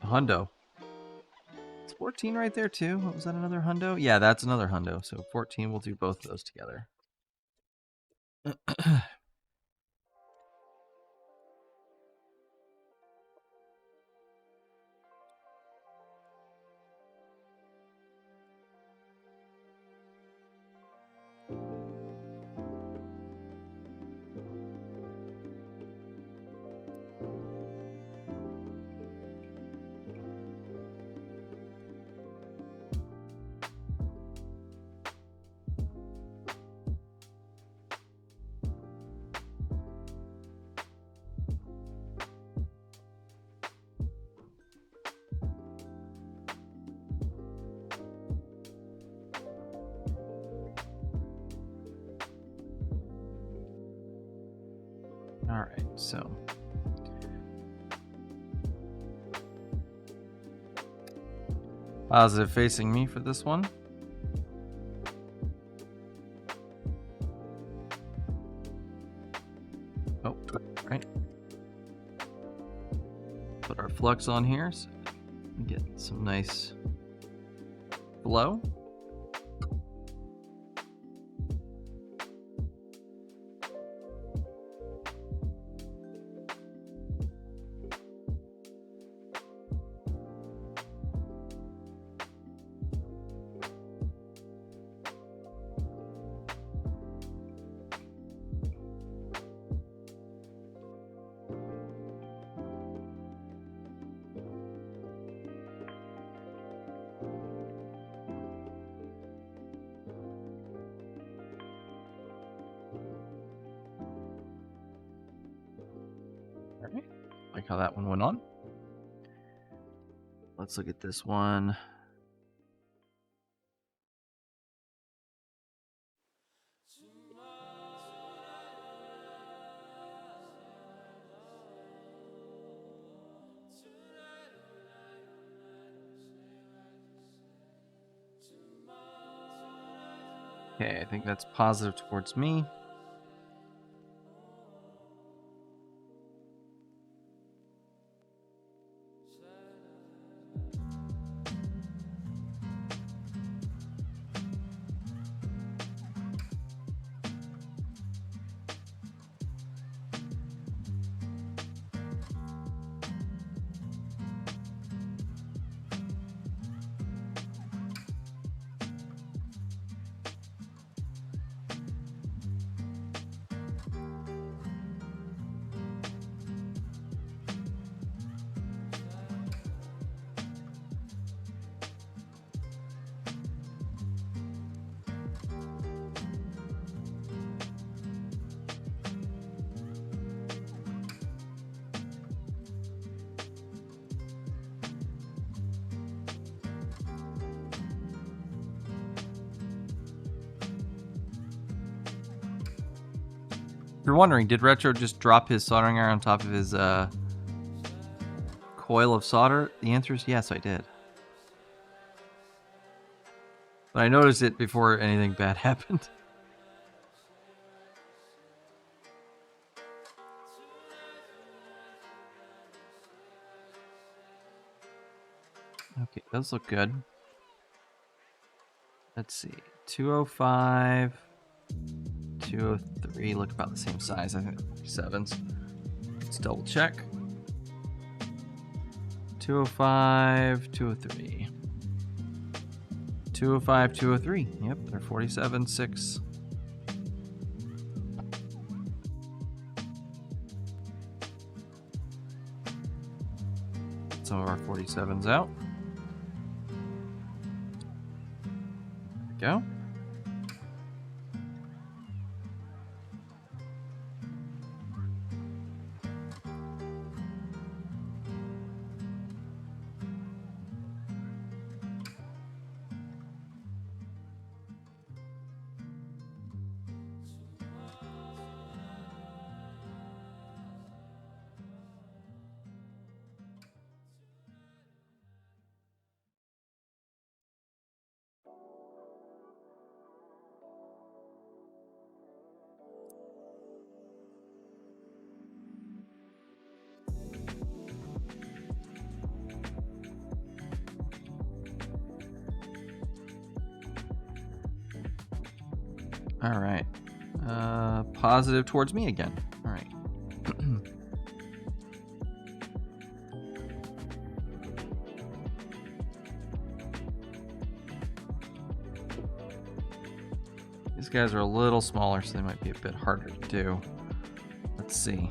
Hundo. It's 14 right there too. Was that another hundo? Yeah, that's another hundo. So 14, we'll do both of those together. All right, so positive facing me for this one. Oh, right. Put our flux on here so we get some nice flow. Alright, like how that one went on. Let's look at this one. Okay, I think that's positive towards me. If you're wondering, did Retro just drop his soldering iron on top of his coil of solder? The answer is yes, I did. But I noticed it before anything bad happened. Okay, those look good. Let's see. 205, 203 look about the same size. I think 47s. Let's double check. 205, 203. 205, 203. Yep, they're 47, 6. Some of our 47s out. There we go. All right. Positive towards me again. All right. These guys are a little smaller, so they might be a bit harder to do. Let's see.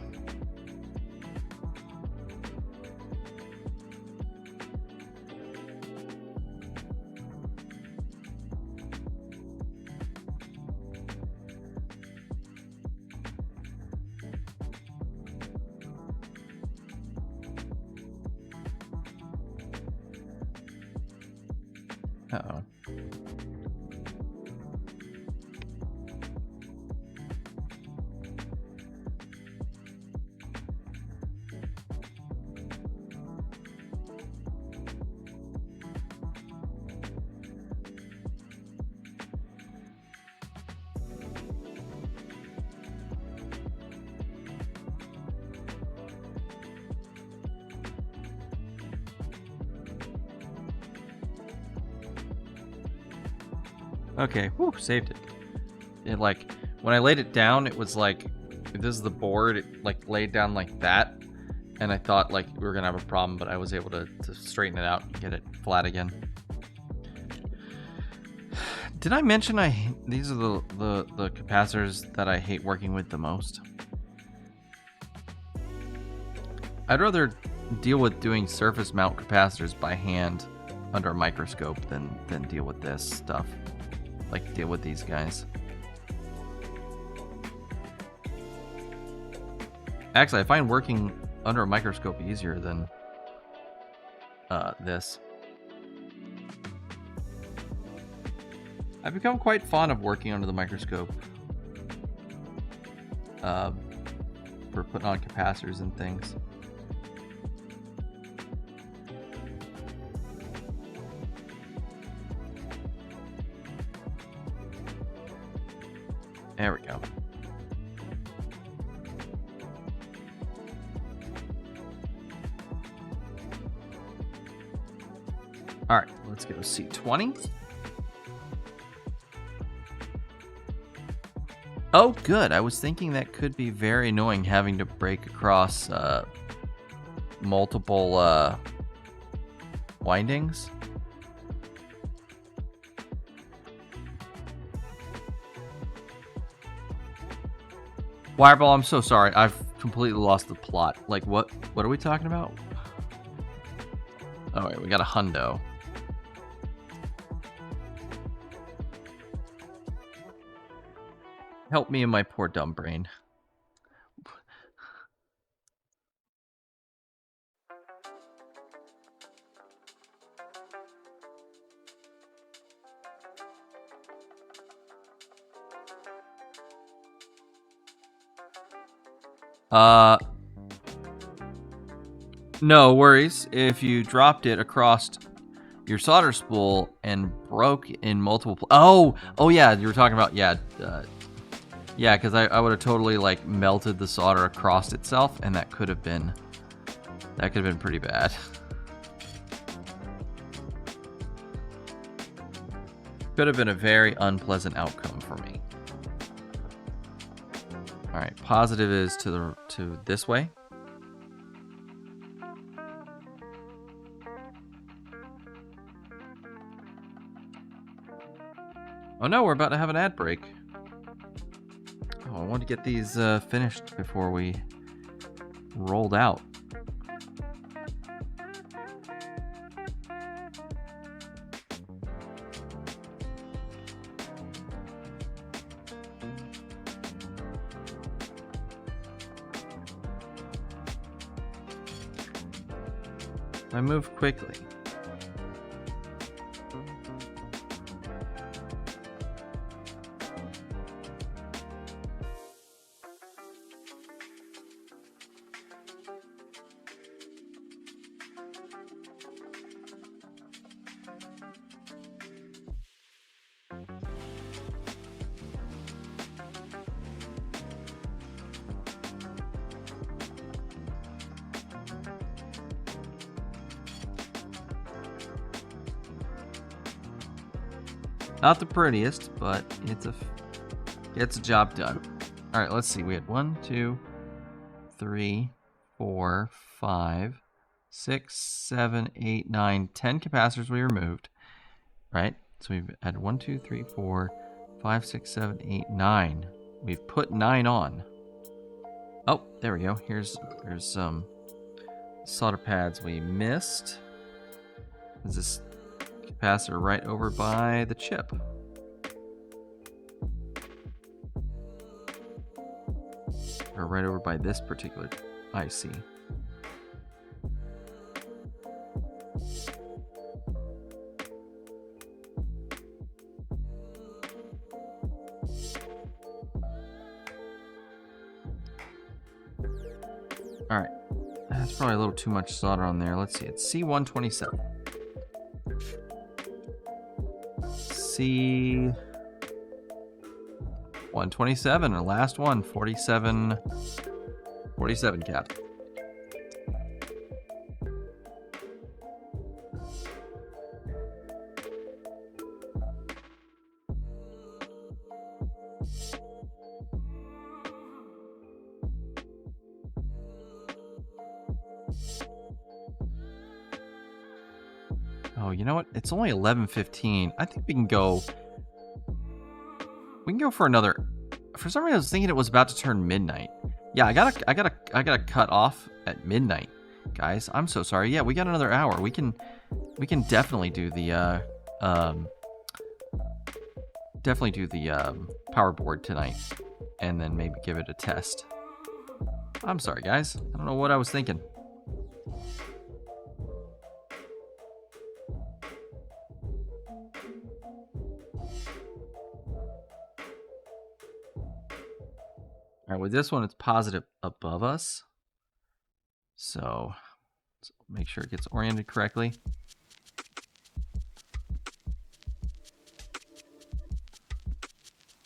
Uh-oh. Okay, whew, saved it. It like, when I laid it down, it was like, if this is the board, it like laid down like that. And I thought like we were gonna have a problem, but I was able to straighten it out and get it flat again. Did I mention these are the capacitors that I hate working with the most? I'd rather deal with doing surface mount capacitors by hand under a microscope than deal with this stuff. Like, deal with these guys. Actually, I find working under a microscope easier than this. I've become quite fond of working under the microscope for putting on capacitors and things. There we go. All right, let's go C20. Oh, good. I was thinking that could be very annoying having to break across multiple windings. Wireball, I'm so sorry. I've completely lost the plot. Like, what are we talking about? Oh, wait, we got a hundo. Help me and my poor dumb brain. No worries. If you dropped it across your solder spool and broke in multiple... Oh, yeah, you were talking about... Yeah, yeah, because I would have totally, like, melted the solder across itself, and that could have been pretty bad. Could have been a very unpleasant outcome for me. All right, positive is to this way. Oh no, we're about to have an ad break. Oh, I want to get these finished before we rolled out. I move quickly. Not the prettiest, but it's a Gets the job done. All right, let's see. We had 1, 2, 3, 4, 5, 6, 7, 8, 9, 10 capacitors we removed. Right? So we've had 1, 2, 3, 4, 5, 6, 7, 8, 9. We've put 9 on. Oh, there we go. Here's some solder pads we missed. Is this capacitor right over by the chip? Or right over by this particular IC? Alright. That's probably a little too much solder on there. Let's see. It's C127. C127, our last one. 47 cap. Oh, you know what? It's only 11:15. I think we can go. We can go for another. For some reason, I was thinking it was about to turn midnight. Yeah, I gotta cut off at midnight, guys. I'm so sorry. Yeah, we got another hour. We can definitely do the power board tonight, and then maybe give it a test. I'm sorry, guys. I don't know what I was thinking. All right, with this one, it's positive above us. So let's make sure it gets oriented correctly.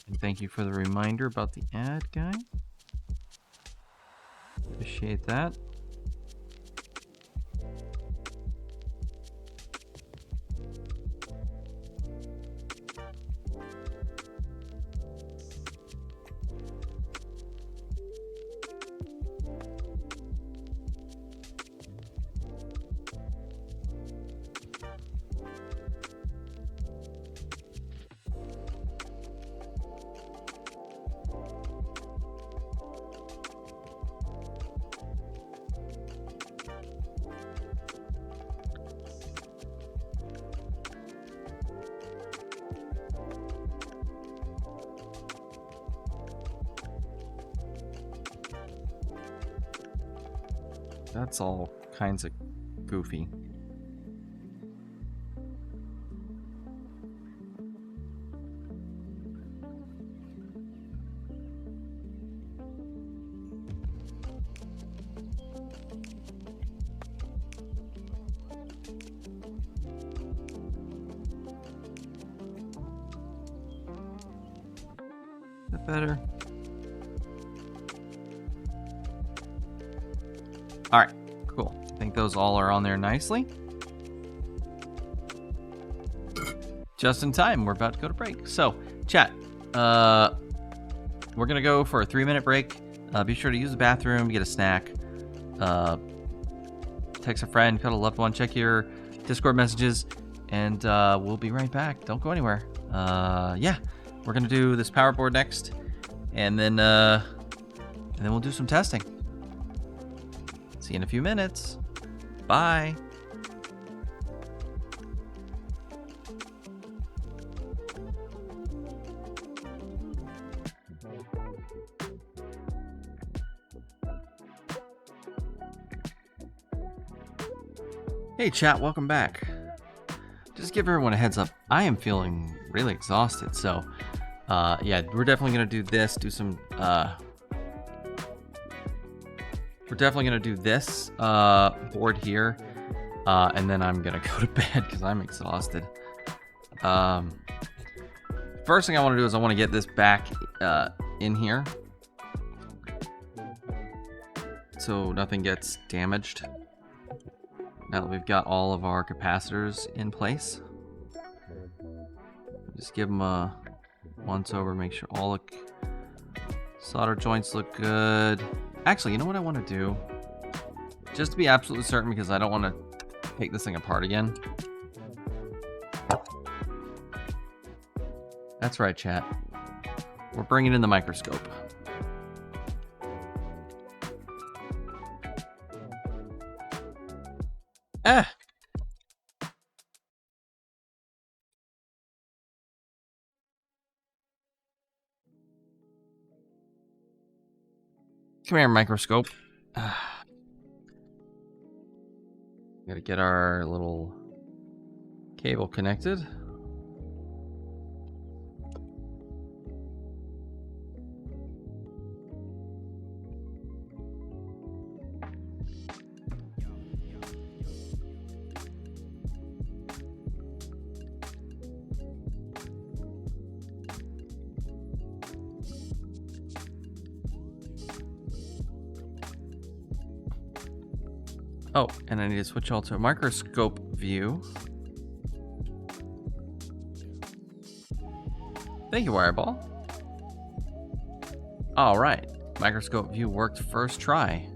And thank you for the reminder about the ad guy. Appreciate that. That's all kinds of goofy. Is that better? All right, cool. I think those all are on there nicely. Just in time, we're about to go to break. So, chat, we're gonna go for a 3-minute break. Be sure to use the bathroom, get a snack, text a friend, cut a loved one, check your Discord messages, and we'll be right back. Don't go anywhere. Yeah, we're gonna do this power board next, and then we'll do some testing. See you in a few minutes. Bye. Hey chat, welcome back. Just give everyone a heads up. I am feeling really exhausted, so yeah, we're definitely gonna do this, we're definitely gonna do this board here, and then I'm gonna go to bed because I'm exhausted. First thing I want to do is I want to get this back in here so nothing gets damaged. Now that we've got all of our capacitors in place, just give them a once over, make sure all the solder joints look good. Actually, you know what I want to do? Just to be absolutely certain, because I don't want to take this thing apart again. That's right, chat. We're bringing in the microscope. Ah! Come here, microscope. Gotta get our little cable connected. Oh, and I need to switch all to a microscope view. Thank you, Wireball. All right, microscope view worked first try.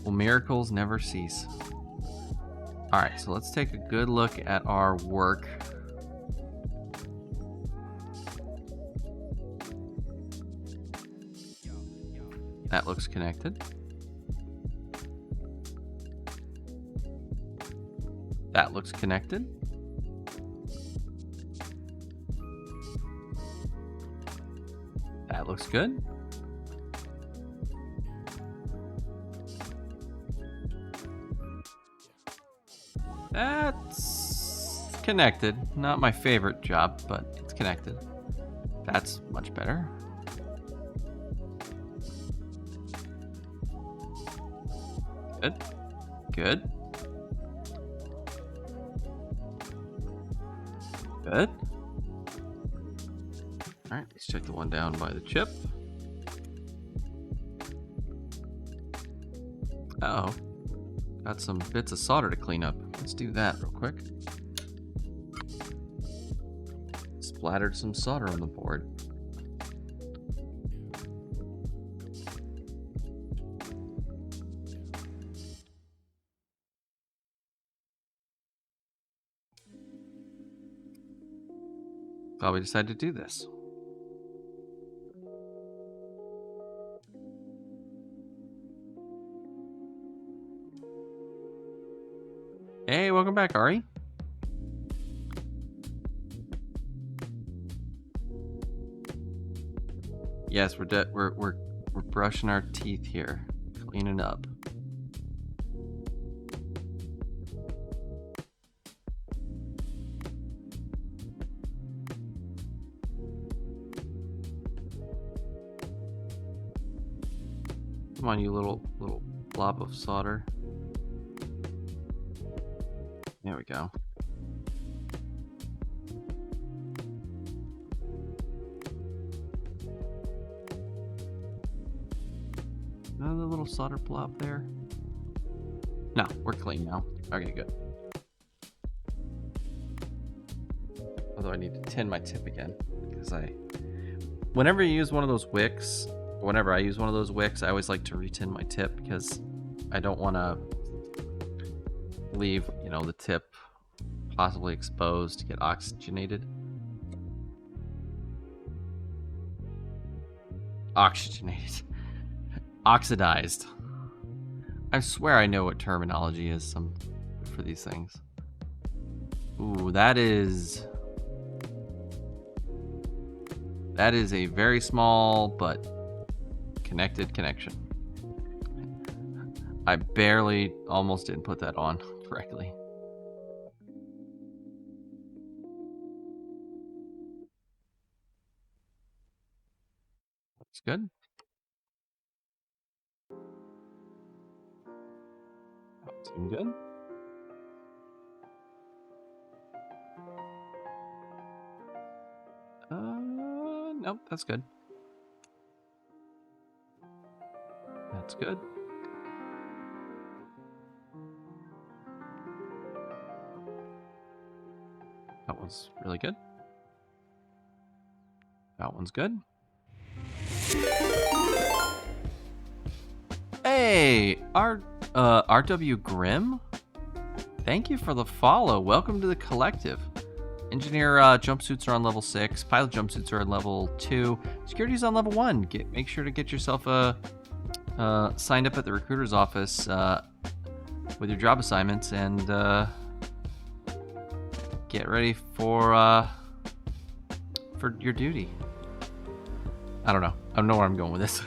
Will miracles never cease? All right, so let's take a good look at our work. That looks connected. That looks connected. That looks good. That's connected. Not my favorite job, but it's connected. That's much better. Good. Good. Good. All right, let's check the one down by the chip. Uh-oh. Got some bits of solder to clean up. Let's do that real quick. Splattered some solder on the board. Glad we decided to do this. Hey, welcome back, Ari. Yes, we're brushing our teeth here, cleaning up. Come on, you little blob of solder. There we go. Another little solder blob there. No, we're clean now. Okay, good. Although I need to tin my tip again, because whenever you use one of those wicks, whenever I use one of those wicks, I always like to retin my tip, because I don't want to leave, the tip possibly exposed to get oxygenated. Oxygenated. Oxidized. I swear I know what terminology is for these things. Ooh, that is a very small but connected connection. I barely almost didn't put that on correctly. That's good. Seem good. Nope, that's good. That's good. That was really good. That one's good. Hey, RW Grim. Thank you for the follow. Welcome to the collective. Engineer jumpsuits are on level 6. Pilot jumpsuits are on level 2. Security's on level 1. Make sure to get yourself signed up at the recruiter's office with your job assignments and get ready for your duty. I don't know where I'm going with this.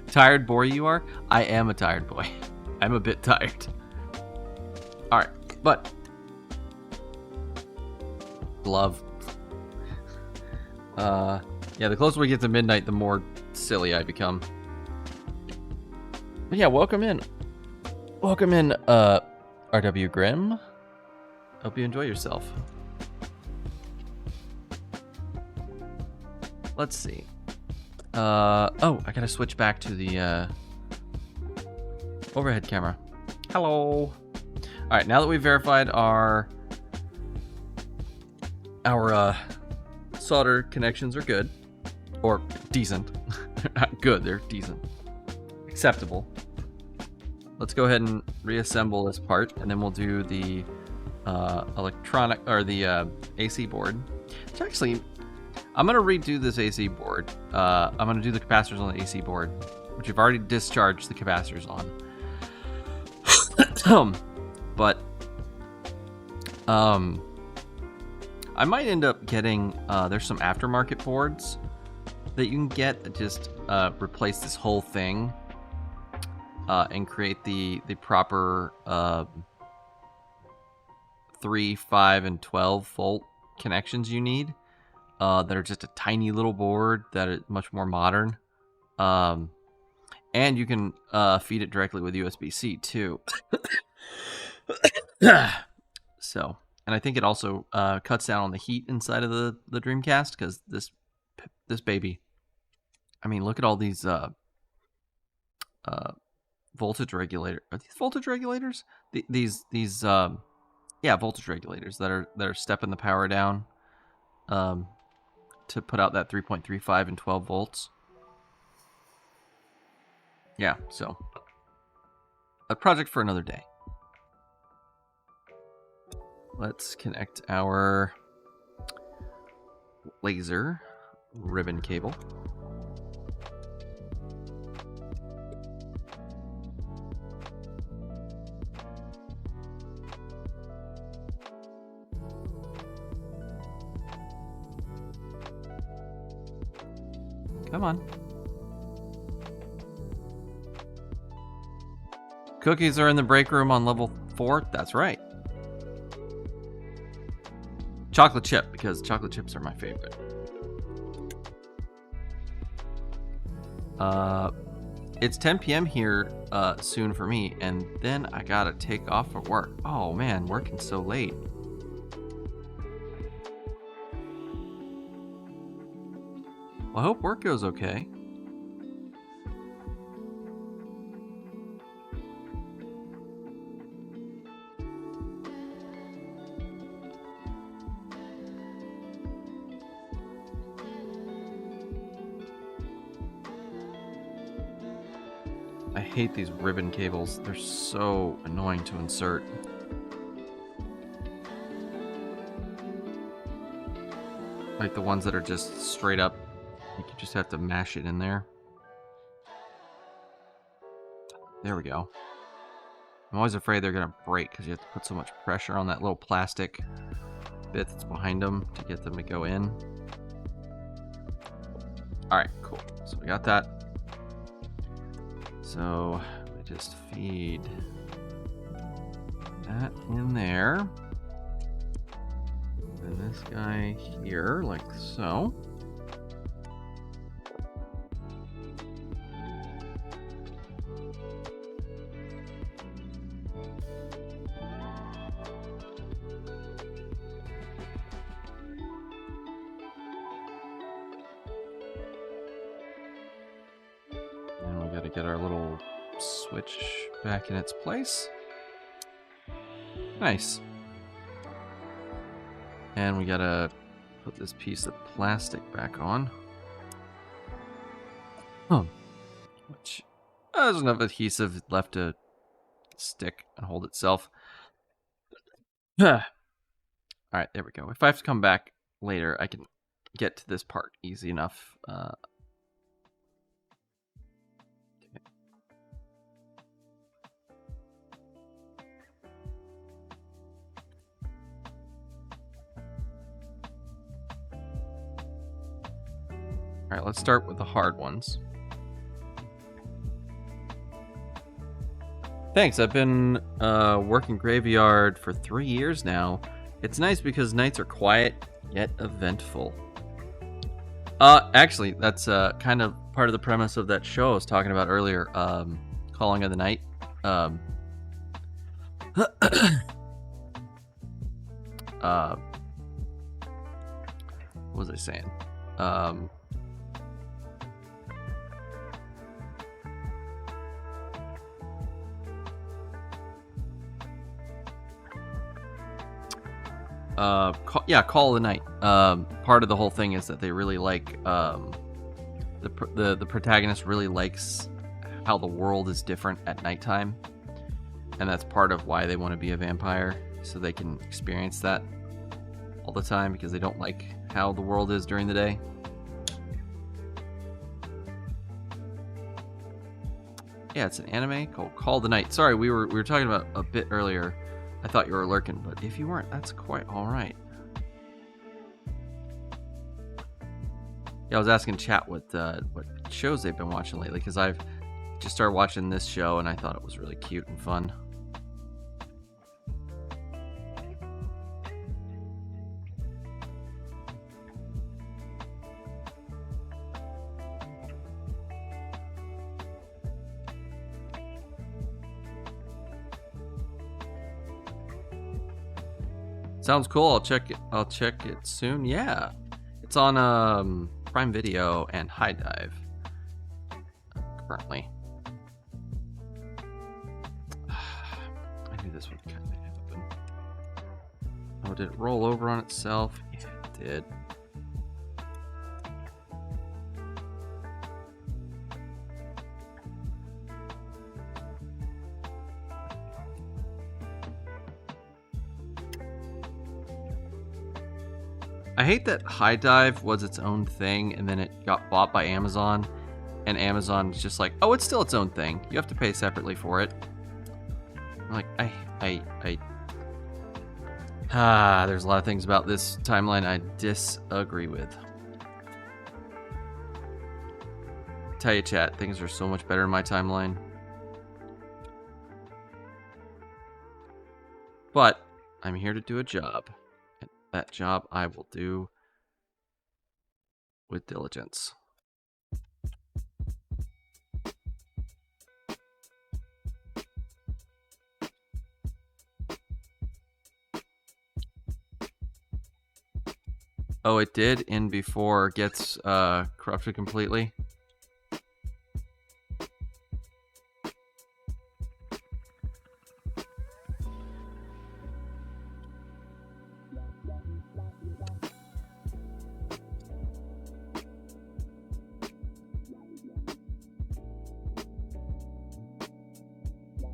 Tired boy you are? I am a tired boy. I'm a bit tired. Alright, but love. Yeah, the closer we get to midnight, the more silly I become. But yeah, welcome in. Welcome in, RW Grim. Hope you enjoy yourself. Let's see. Oh, I gotta switch back to the overhead camera. Hello. All right, now that we've verified our solder connections are good, or decent. They're not good, they're decent, acceptable. Let's go ahead and reassemble this part, and then we'll do the electronic or the AC board. It's actually, I'm gonna redo this AC board. I'm gonna do the capacitors on the AC board, which I've already discharged the capacitors on. But I might end up getting there's some aftermarket boards that you can get that just replace this whole thing and create the proper 3, 5, and 12 volt connections you need. That are just a tiny little board that is much more modern. And you can feed it directly with USB-C too. So, and I think it also cuts down on the heat inside of the Dreamcast, because this baby, I mean, look at all these voltage regulator. Are these voltage regulators? These yeah, voltage regulators that are stepping the power down to put out that 3.35 and 12 volts. Yeah, so a project for another day. Let's connect our laser ribbon cable. Come on. Cookies are in the break room on level 4. That's right. Chocolate chip, because chocolate chips are my favorite. It's 10 p.m. here soon for me, and then I gotta take off for work. Oh man, working so late. Well, I hope work goes okay. I hate these ribbon cables. They're so annoying to insert. Like the ones that are just straight up. You just have to mash it in there. There we go. I'm always afraid they're gonna break because you have to put so much pressure on that little plastic bit that's behind them to get them to go in. Alright, cool. So we got that. So we just feed that in there. And this guy here, like so. And we gotta get our little switch back in its place. Nice. And we gotta put this piece of plastic back on. Which there's enough adhesive left to stick and hold itself. Alright, there we go. If I have to come back later, I can get to this part easy enough. Alright, let's start with the hard ones. Thanks, I've been working graveyard for 3 years now. It's nice because nights are quiet, yet eventful. Actually, that's kind of part of the premise of that show I was talking about earlier, Calling of the Night. What was I saying? Call of the Night. Part of the whole thing is that they really like the protagonist really likes how the world is different at nighttime, and that's part of why they want to be a vampire, so they can experience that all the time, because they don't like how the world is during the day. Yeah, it's an anime called Call of the Night. Sorry, we were talking about a bit earlier. I thought you were lurking, but if you weren't, that's quite all right. Yeah, I was asking chat what shows they've been watching lately, because I've just started watching this show and I thought it was really cute and fun. Sounds cool. I'll check it soon. Yeah, it's on Prime Video and High Dive currently. I knew this would kind of happen. Oh, did it roll over on itself? Yeah, it did. I hate that High Dive was its own thing and then it got bought by Amazon, and Amazon's just like, oh, it's still its own thing. You have to pay separately for it. I'm like, there's a lot of things about this timeline I disagree with. Tell you, chat, things are so much better in my timeline. But I'm here to do a job. That job I will do with diligence. Oh, it did in before gets corrupted completely.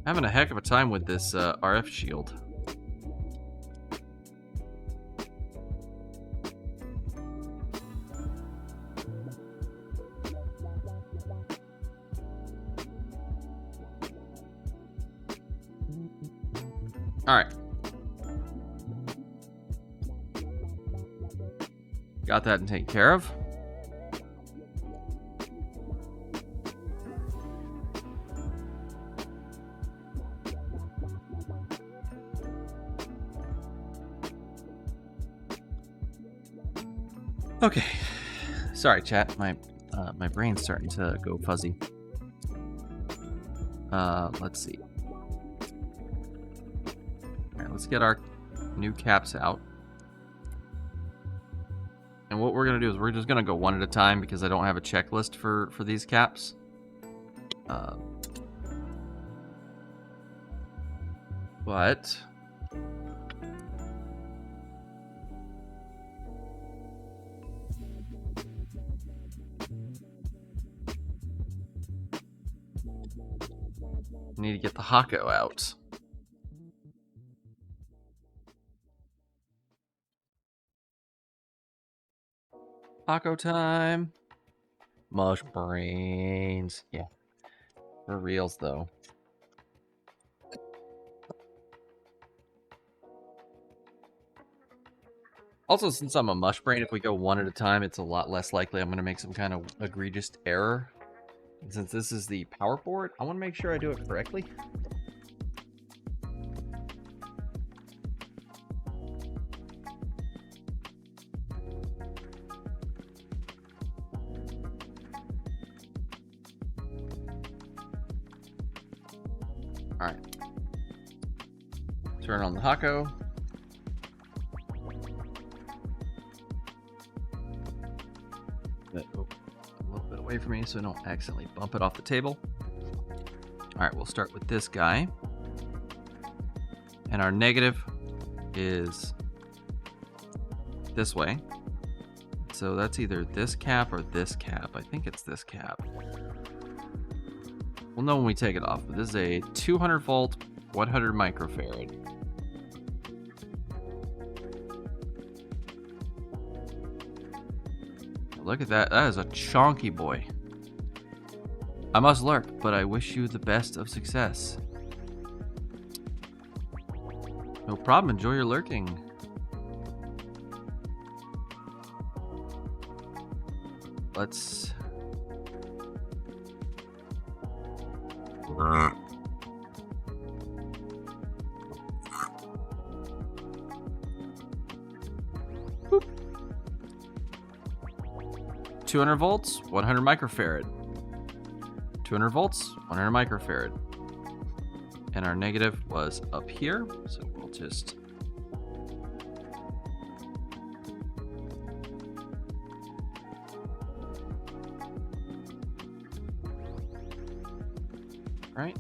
Having a heck of a time with this RF shield. Alright. Got that and taken care of. Okay, sorry, chat. My brain's starting to go fuzzy. Let's see. All right, let's get our new caps out. And what we're gonna do is we're just gonna go one at a time because I don't have a checklist for these caps. But need to get the Hako out. Hako time. Mush brains. Yeah. For reals, though. Also, since I'm a mush brain, if we go one at a time, it's a lot less likely I'm going to make some kind of egregious error. And since this is the power board, I want to make sure I do it correctly. Alright. Turn on the Hako. A little bit away from me so I don't accidentally bump it off the table. Alright, we'll start with this guy. And our negative is this way. So that's either this cap or this cap. I think it's this cap. We'll know when we take it off. But this is a 200 volt, 100 microfarad. Look at that. That is a chonky boy. I must lurk, but I wish you the best of success. No problem. Enjoy your lurking. Let's... Boop. 200 volts, 100 microfarad. 200 volts, 100 microfarad. And our negative was up here, so we'll just... Right.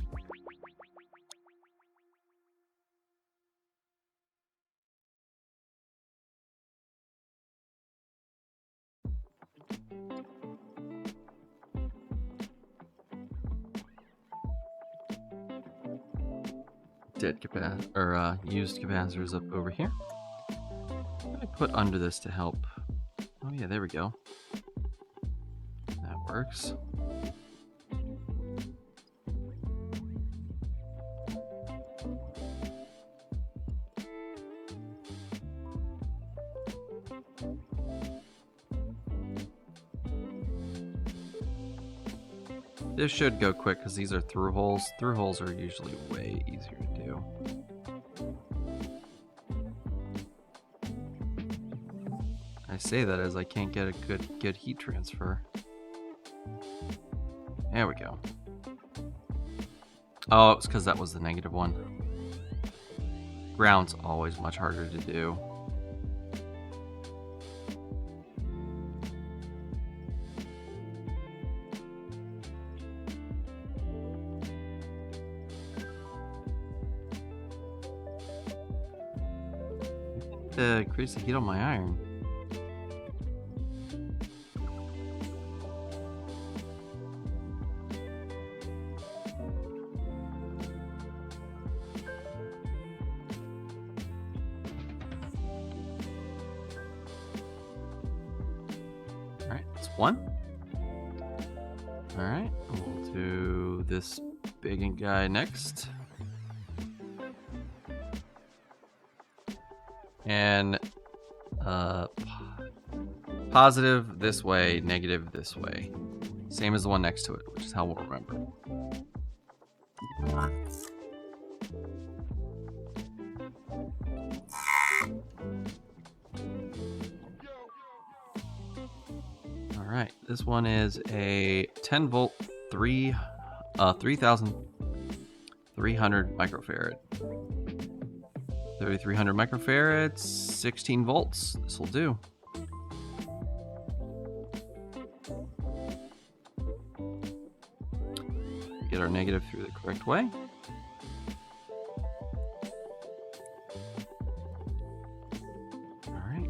Dead used capacitors up over here. What did I put under this to help? Oh yeah, there we go. That works. This should go quick because these are through holes. Through holes are usually way easier to do. I say that as I can't get a good heat transfer. There we go. Oh, it's because that was the negative one. Ground's always much harder to do. Increase the heat on my iron. Alright, that's one. Alright, we'll do this big guy next. And positive this way, negative this way. Same as the one next to it, which is how we'll remember. Alright, this one is a 10 volt 3,300 microfarad. 3,300 microfarads, 16 volts. This will do. Get our negative through the correct way. All right.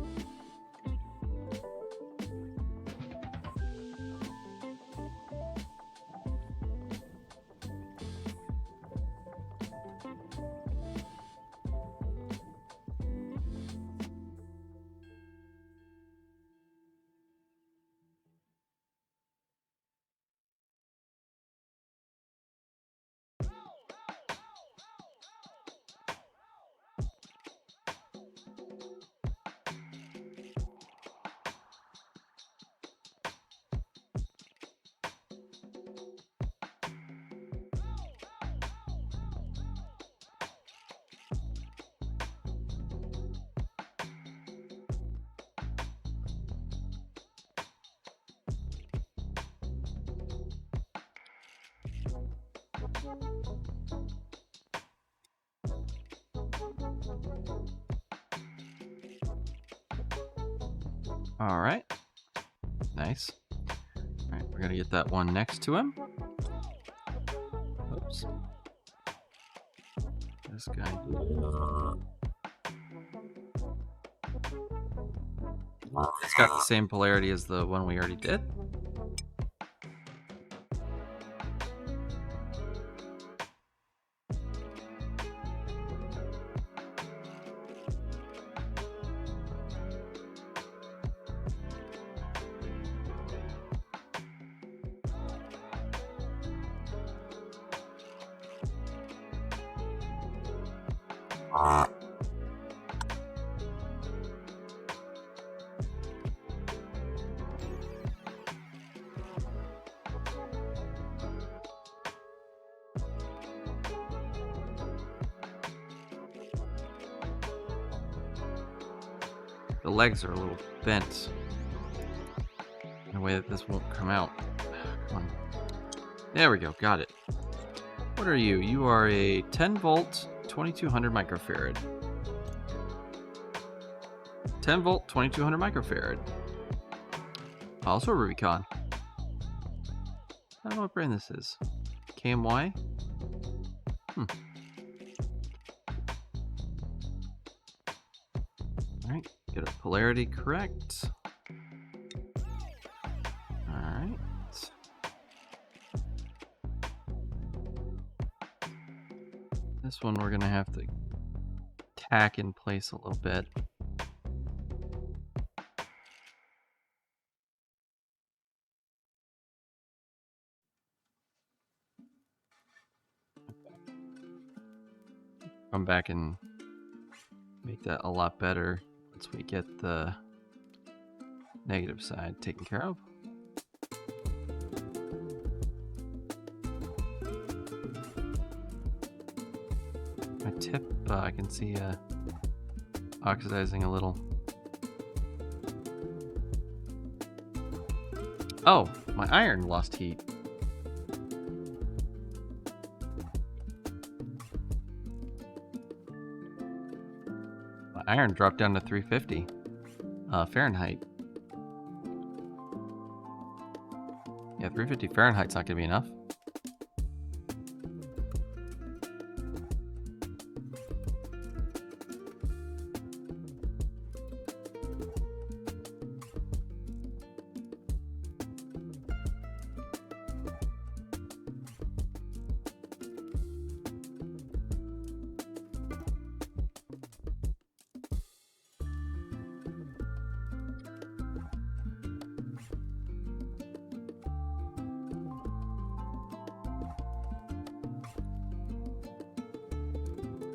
All right. Nice. All right, we're gonna get that one next to him. Oops. This guy. It's got the same polarity as the one we already did. The legs are a little bent in a way that this won't come out. Come on. There we go, got it. What are you? You are a 10 volt, 2200 microfarad. 10 volt, 2200 microfarad. Also Rubicon. I don't know what brand this is. KMY? Alright, get our polarity correct. Alright. This one we're gonna have to tack in place a little bit. Come back and make that a lot better once we get the negative side taken care of. My tip, I can see oxidizing a little. Oh, my iron lost heat. My iron dropped down to 350 Fahrenheit. Yeah, 350 Fahrenheit's not gonna be enough.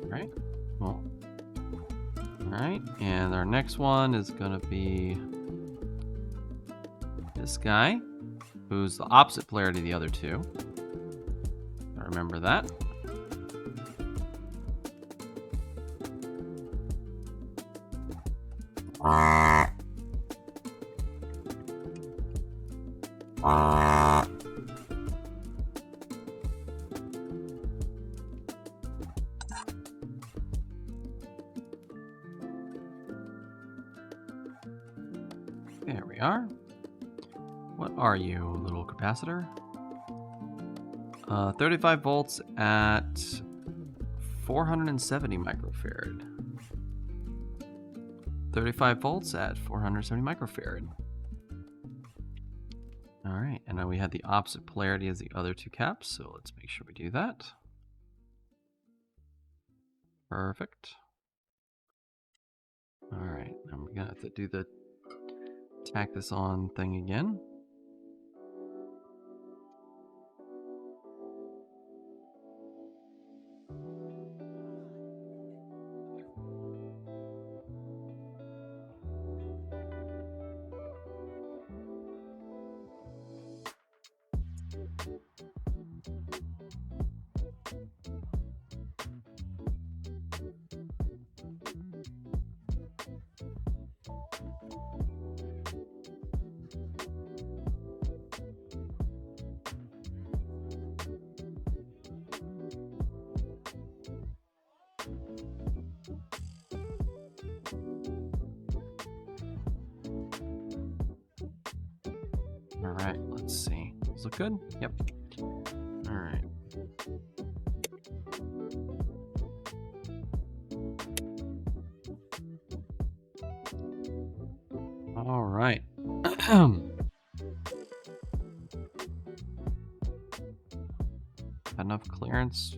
Right? Well, alright, and our next one is gonna be this guy, who's the opposite polarity of the other two. Gotta remember that. There we are. What are you, little capacitor? 35 volts at 470 microfarad. 35 volts at 470 microfarad. Alright, and now we had the opposite polarity as the other two caps, so let's make sure we do that. Perfect. Alright, now we're gonna have to do the tack this on thing again. Alright, let's see. Does it look good? Yep. Alright. Alright. Enough clearance?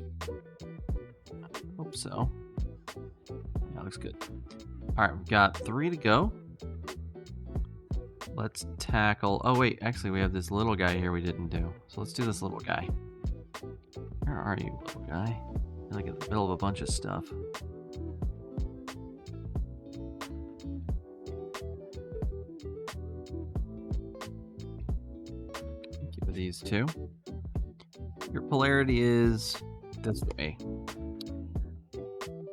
Hope so. That looks good. Alright, we've got 3 to go. Let's tackle... Oh wait, actually we have this little guy here we didn't do. So let's do this little guy. Where are you, little guy? You're like in the middle of a bunch of stuff. Give these 2. Your polarity is this way.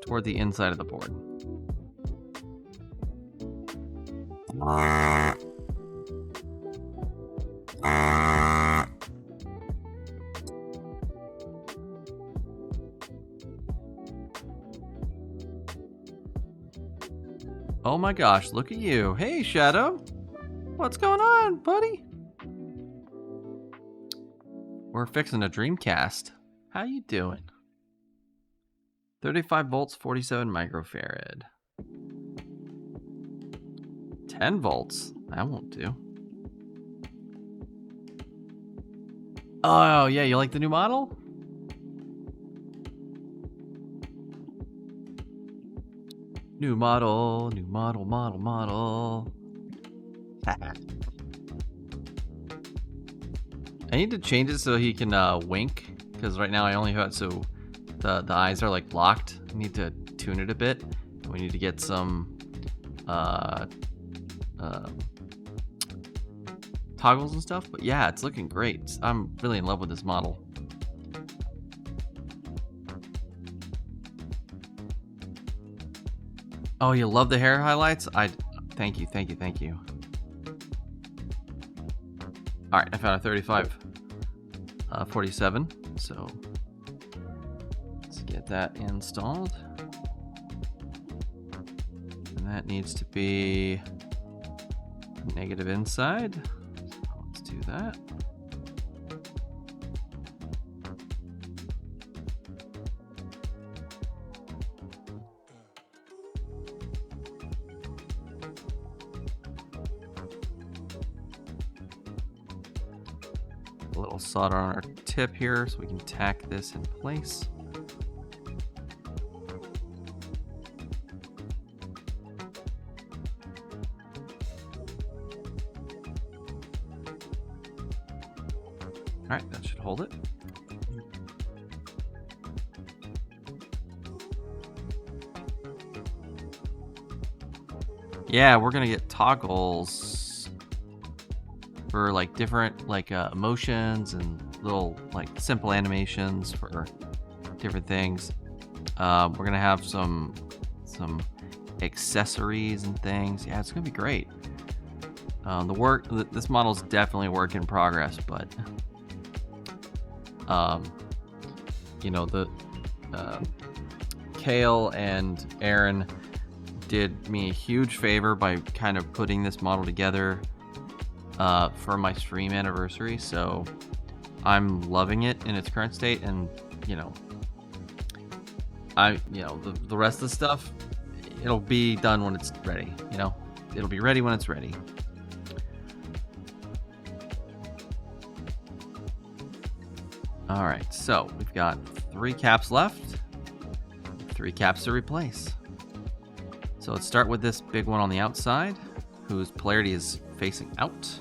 Toward the inside of the board. Oh my gosh, look at you. Hey, Shadow. What's going on, buddy? We're fixing a Dreamcast. How you doing? 35 volts, 47 microfarad. 10 volts? That won't do. Oh, yeah, you like the new model? New model, model. I need to change it so he can wink, because right now I only have it so the eyes are like locked. I need to tune it a bit. We need to get some toggles and stuff, but yeah, it's looking great. I'm really in love with this model. Oh, you love the hair highlights? Thank you. All right, I found a 35, 47. So let's get that installed. And that needs to be negative inside. So let's do that. A little solder on our tip here so we can tack this in place. All right, that should hold it. Yeah, we're gonna get toggles for like different like emotions and little like simple animations for different things. We're gonna have some accessories and things. Yeah, it's gonna be great. This model is definitely a work in progress, but you know, Kale and Aaron did me a huge favor by kind of putting this model together for my stream anniversary, so I'm loving it in its current state. And you know, the rest of the stuff, it'll be done when it's ready. You know, it'll be ready when it's ready. All right, so we've got 3 caps left, 3 caps to replace. So let's start with this big one on the outside, whose polarity is facing out.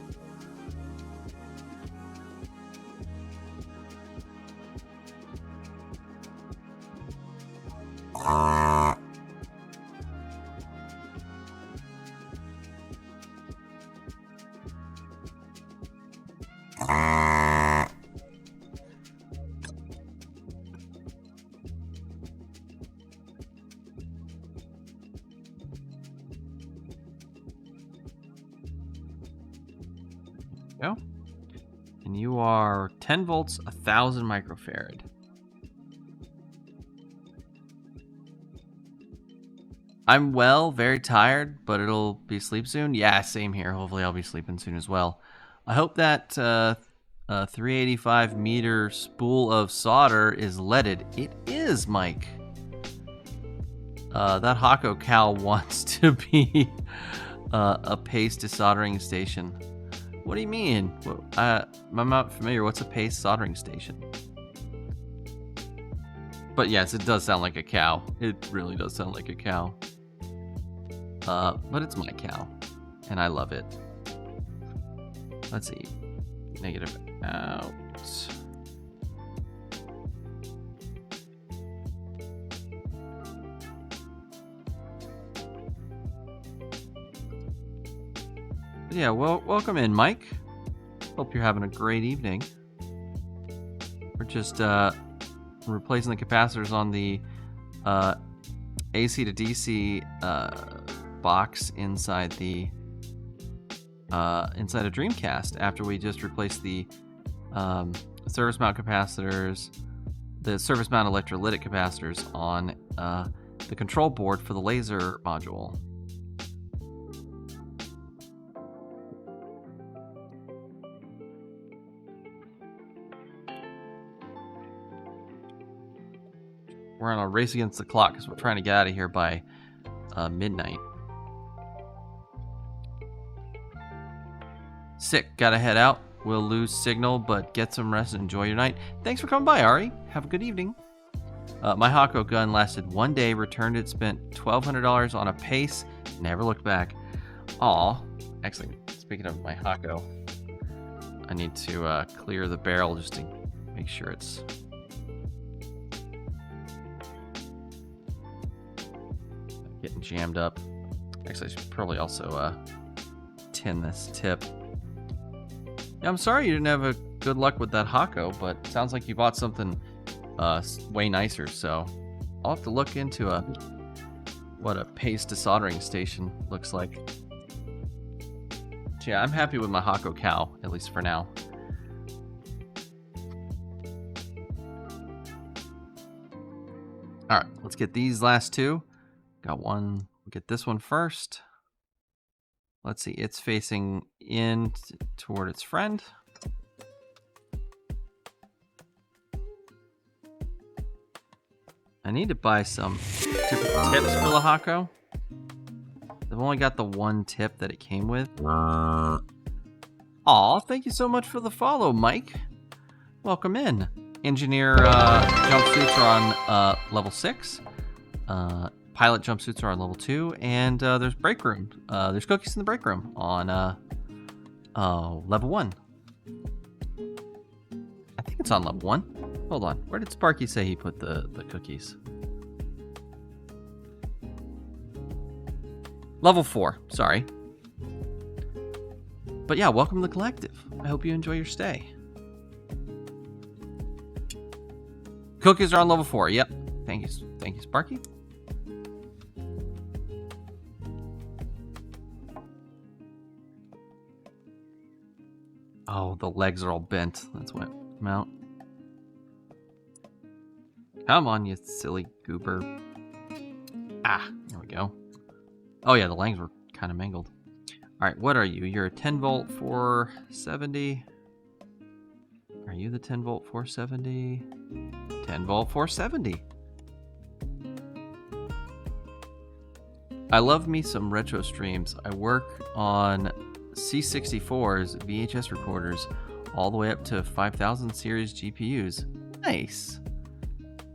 Go. And you are 10 volts, 1,000 microfarad. I'm well, very tired, but it'll be sleep soon. Yeah, same here. Hopefully I'll be sleeping soon as well. I hope that 385 meter spool of solder is leaded. It is, Mike. That Hako cow wants to be a paste desoldering station. What do you mean? I'm not familiar. What's a paste soldering station? But yes, it does sound like a cow. It really does sound like a cow. But it's my cow, and I love it. Let's see. Negative out. Yeah, well, welcome in, Mike. Hope you're having a great evening. We're just replacing the capacitors on the AC to DC box inside the inside a Dreamcast after we just replaced the surface mount capacitors, the surface mount electrolytic capacitors on the control board for the laser module. We're on a race against the clock because we're trying to get out of here by midnight. Sick, gotta head out. We'll lose signal, but get some rest and enjoy your night. Thanks for coming by, Ari. Have a good evening. My Hako gun lasted 1 day, returned it, spent $1,200 on a pace, never looked back. Aw. Actually, speaking of my Hako, I need to clear the barrel just to make sure it's... getting jammed up. Actually, I should probably also tin this tip. Yeah, I'm sorry you didn't have a good luck with that Hako, but it sounds like you bought something way nicer, so I'll have to look into what a paste desoldering station looks like. So yeah, I'm happy with my Hako cow, at least for now. Alright, let's get these last two. Got one. We'll get this one first. Let's see. It's facing in toward its friend. I need to buy some different tips for the Hako. I've only got the one tip that it came with. Aw, thank you so much for the follow, Mike. Welcome in. Engineer jumpsuits are on level 6. Pilot jumpsuits are on level 2, and there's break room. There's cookies in the break room on level 1. I think it's on level 1. Hold on, where did Sparky say he put the cookies? Level 4, sorry. But yeah, welcome to the collective. I hope you enjoy your stay. Cookies are on level 4, yep. Thank you, Sparky. Oh, the legs are all bent. That's what I'm out. Come on, you silly goober. Ah, there we go. Oh yeah, the legs were kind of mangled. Alright, what are you? You're a 10 volt 470. Are you the 10 volt 470? 10 volt 470. I love me some retro streams. I work on C64's VHS recorders all the way up to 5000 series GPUs. Nice.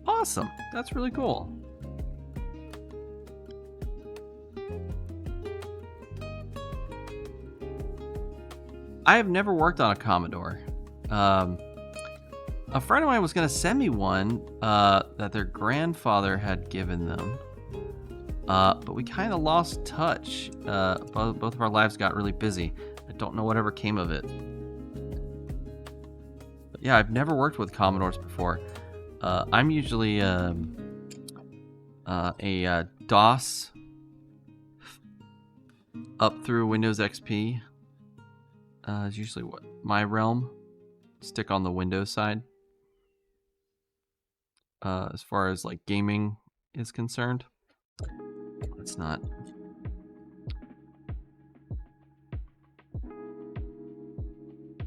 Awesome. That's really cool. I have never worked on a Commodore. A friend of mine was going to send me one that their grandfather had given them. But we kind of lost touch. Both of our lives got really busy. I don't know whatever came of it. But yeah, I've never worked with Commodores before. I'm usually a DOS up through Windows XP. Is usually what my realm. Stick on the Windows side. As far as like gaming is concerned. It's not.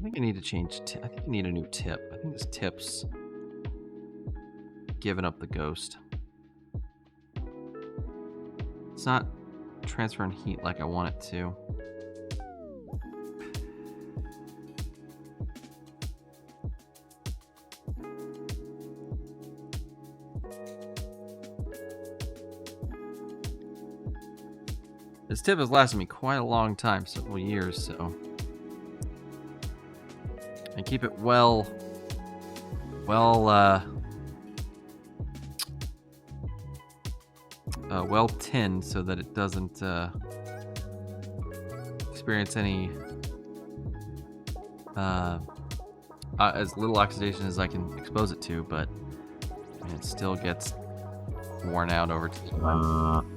think I need to change. I think I need a new tip. I think this tip's giving up the ghost. It's not transferring heat like I want it to. This tip has lasted me quite a long time, several years, so I keep it well tinned so that it doesn't experience any as little oxidation as I can expose it to, but it still gets worn out over time.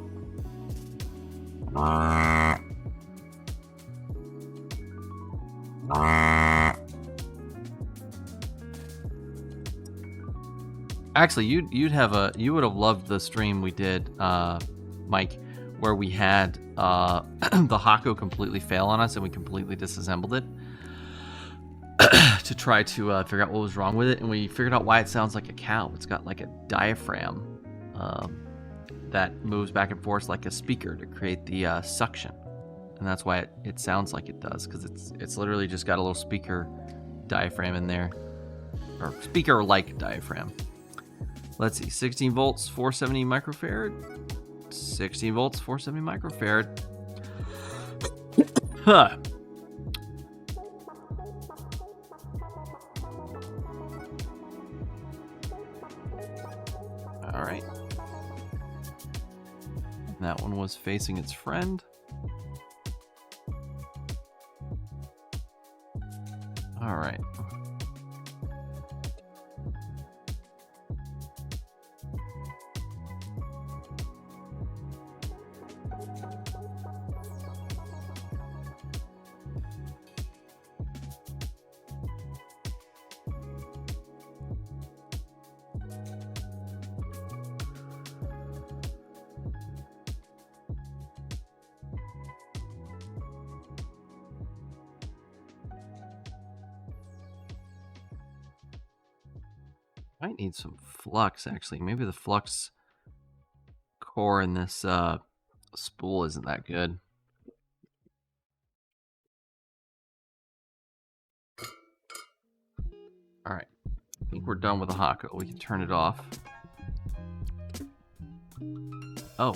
Actually, you would have loved the stream we did, Mike, where we had the Hako completely fail on us and we completely disassembled it to try to figure out what was wrong with it, and we figured out why it sounds like a cow. It's got like a diaphragm that moves back and forth like a speaker to create the suction, and that's why it sounds like it does, because it's literally just got a little speaker diaphragm in there, or speaker-like diaphragm. Let's see, 16 volts, 470 microfarad. 16 volts, 470 microfarad. Huh. All right. That one was facing its friend. All right. Might need some flux, actually. Maybe the flux core in this spool isn't that good. All right, I think we're done with the Hako. We can turn it off. Oh.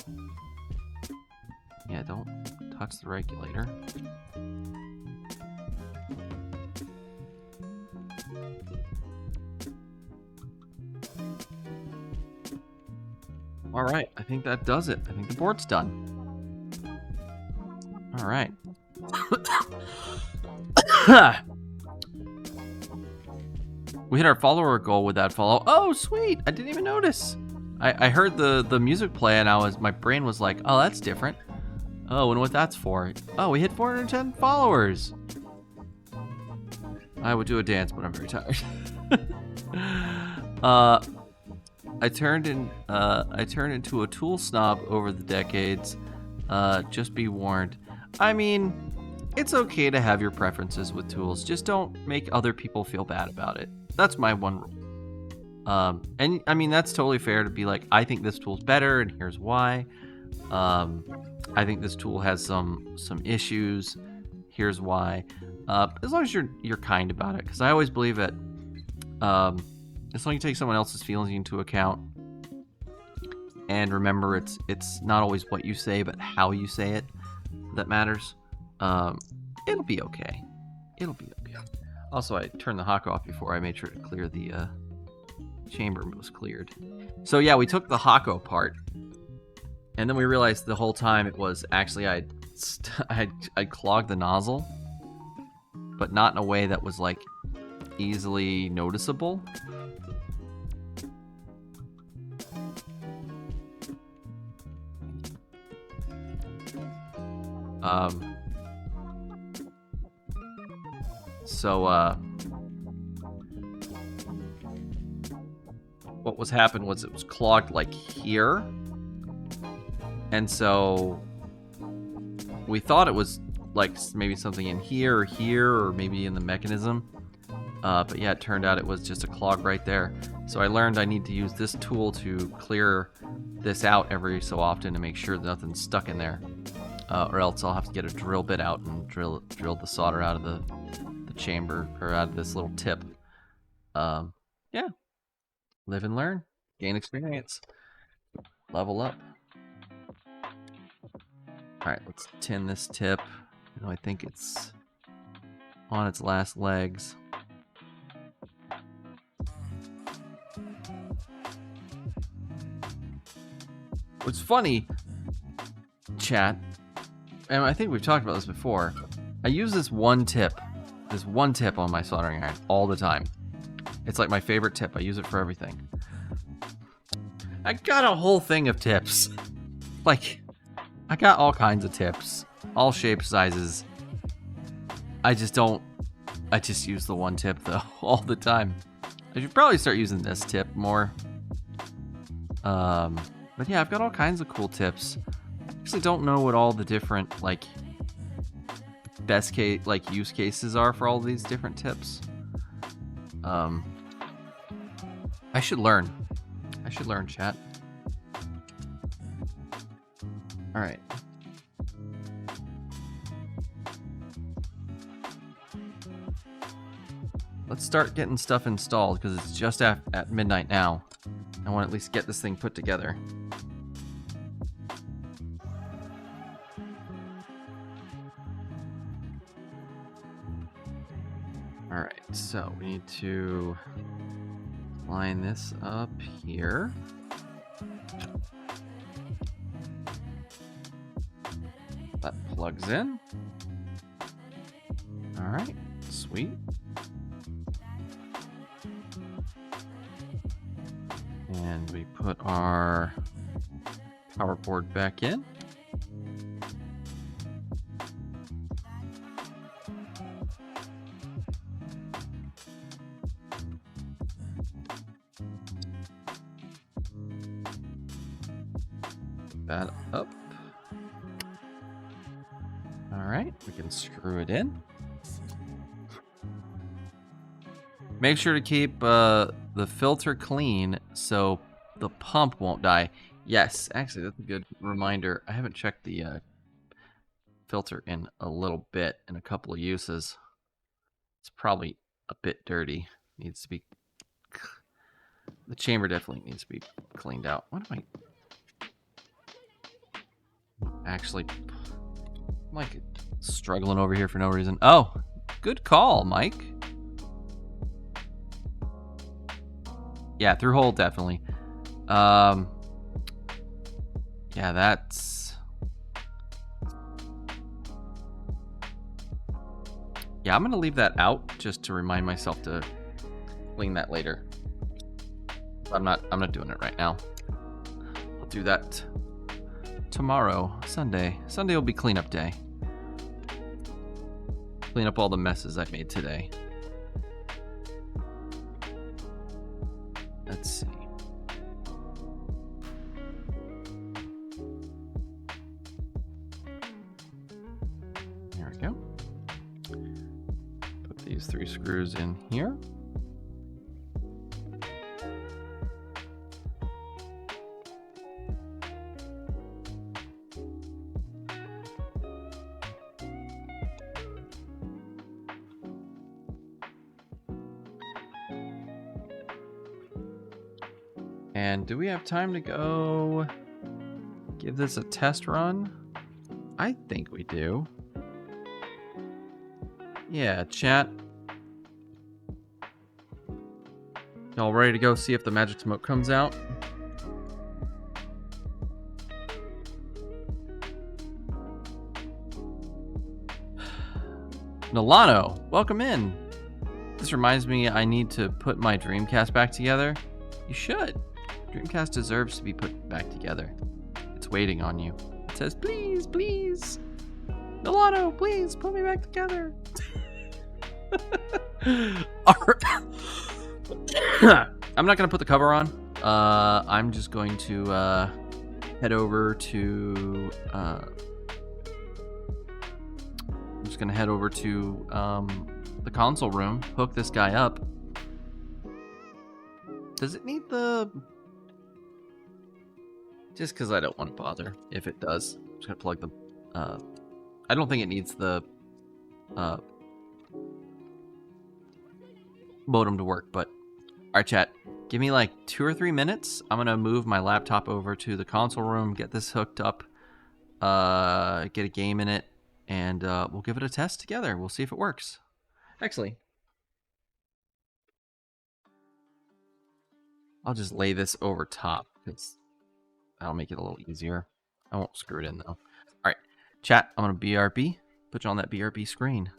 Yeah, don't touch the regulator. All right, I think that does it. I think the board's done. All right. We hit our follower goal with that follow. Oh, sweet! I didn't even notice. I heard the music play and my brain was like, oh, that's different. Oh, wonder what that's for. Oh, we hit 410 followers. I would do a dance, but I'm very tired. I turned into a tool snob over the decades. Just be warned. I mean, it's okay to have your preferences with tools. Just don't make other people feel bad about it. That's my one rule. And I mean, that's totally fair to be like, I think this tool's better, and here's why. I think this tool has some issues. Here's why. As long as you're kind about it, because I always believe that as long as you take someone else's feelings into account, and remember, it's not always what you say, but how you say it that matters. It'll be okay. It'll be okay. Also, I turned the Hako off before I made sure to clear the chamber was cleared. So yeah, we took the Hako apart, and then we realized the whole time it was actually I'd clogged the nozzle, but not in a way that was like easily noticeable. What happened was it was clogged like here, and so we thought it was like maybe something in here, or maybe in the mechanism. But yeah, it turned out it was just a clog right there. So I learned I need to use this tool to clear this out every so often to make sure that nothing's stuck in there. Or else I'll have to get a drill bit out and drill the solder out of the chamber, or out of this little tip. Yeah. Live and learn. Gain experience. Level up. Alright, let's tin this tip. You know, I think it's on its last legs. What's funny, chat, and I think we've talked about this before, I use this one tip on my soldering iron all the time. It's like my favorite tip. I use it for everything. I got a whole thing of tips. Like, I got all kinds of tips, all shapes, sizes. I just use the one tip though all the time. I should probably start using this tip more. But yeah, I've got all kinds of cool tips. I actually don't know what all the different, like, best case, like, use cases are for all these different tips. I should learn. Chat. Alright. Let's start getting stuff installed, because it's just at midnight now. I want to at least get this thing put together. Alright, so we need to line this up here. That plugs in. Alright, sweet. And we put our power board back in. Put that up. All right, we can screw it in. Make sure to keep the filter clean so the pump won't die. Yes, actually, that's a good reminder. I haven't checked the filter in a little bit, in a couple of uses. It's probably a bit dirty. Needs to be... The chamber definitely needs to be cleaned out. What am I... Actually... I'm like struggling over here for no reason. Oh, good call, Mike. Yeah, through hole, definitely. Yeah, that's... Yeah, I'm gonna leave that out just to remind myself to clean that later. I'm not doing it right now. I'll do that tomorrow, Sunday. Sunday will be cleanup day. Clean up all the messes I made today. Let's see. There we go. Put these 3 screws in here. And do we have time to go give this a test run? I think we do. Yeah, chat. Y'all ready to go see if the magic smoke comes out? Nolano, welcome in. This reminds me I need to put my Dreamcast back together. You should. Dreamcast deserves to be put back together. It's waiting on you. It says, please, please. Nolano, please, put me back together. I'm not going to put the cover on. I'm just going to going to head over to the console room, hook this guy up. Does it need the... Just because I don't want to bother if it does. I'm just going to plug the... I don't think it needs the modem to work, but... Alright, chat. Give me like 2 or 3 minutes. I'm going to move my laptop over to the console room, get this hooked up, get a game in it, and we'll give it a test together. We'll see if it works. Actually, I'll just lay this over top, because that'll make it a little easier. I won't screw it in, though. Alright, chat, I'm going to BRB. Put you on that BRB screen.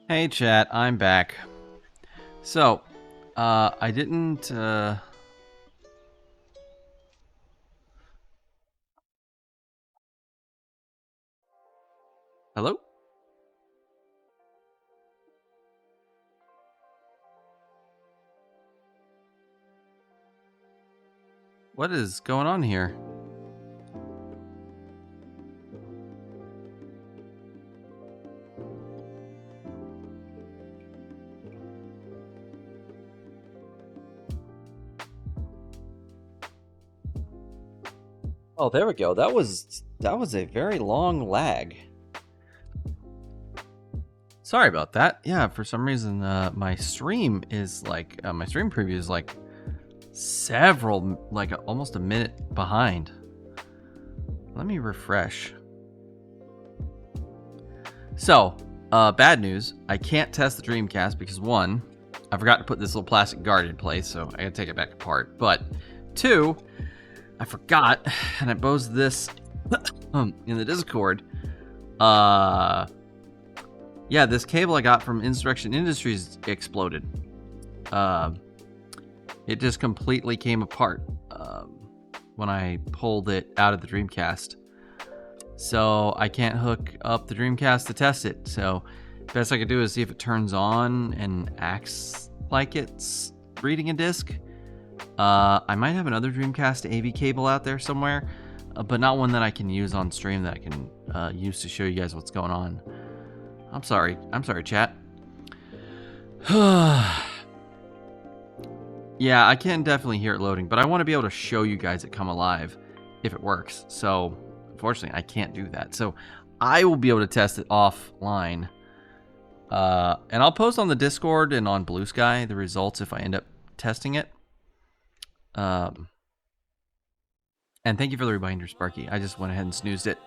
Hey chat, I'm back. So, I didn't, Hello? What is going on here? Oh, there we go. That was a very long lag. Sorry about that. Yeah, for some reason, my stream is like, my stream preview is like almost a minute behind. Let me refresh. So, bad news. I can't test the Dreamcast because 1, I forgot to put this little plastic guard in place, so I gotta take it back apart. But 2, I forgot, and I posed this in the Discord. Yeah, this cable I got from Insurrection Industries exploded. It just completely came apart when I pulled it out of the Dreamcast. So I can't hook up the Dreamcast to test it. So best I could do is see if it turns on and acts like it's reading a disc. I might have another Dreamcast AV cable out there somewhere, but not one that I can use on stream that I can use to show you guys what's going on. I'm sorry, chat. Yeah, I can definitely hear it loading, but I want to be able to show you guys it come alive if it works. So, unfortunately, I can't do that. So, I will be able to test it offline. And I'll post on the Discord and on Blue Sky the results if I end up testing it. And thank you for the reminder, Sparky. I just went ahead and snoozed it.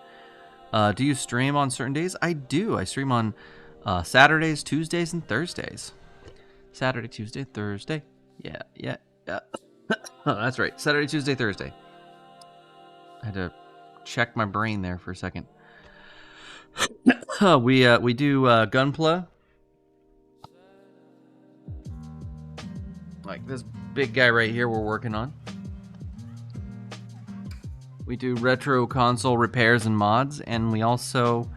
Do you stream on certain days? I do. I stream on Saturdays, Tuesdays, and Thursdays. Saturday, Tuesday, Thursday. Yeah. Oh, that's right. Saturday, Tuesday, Thursday. I had to check my brain there for a second. We do Gunpla. Like this big guy right here we're working on. We do retro console repairs and mods, and we also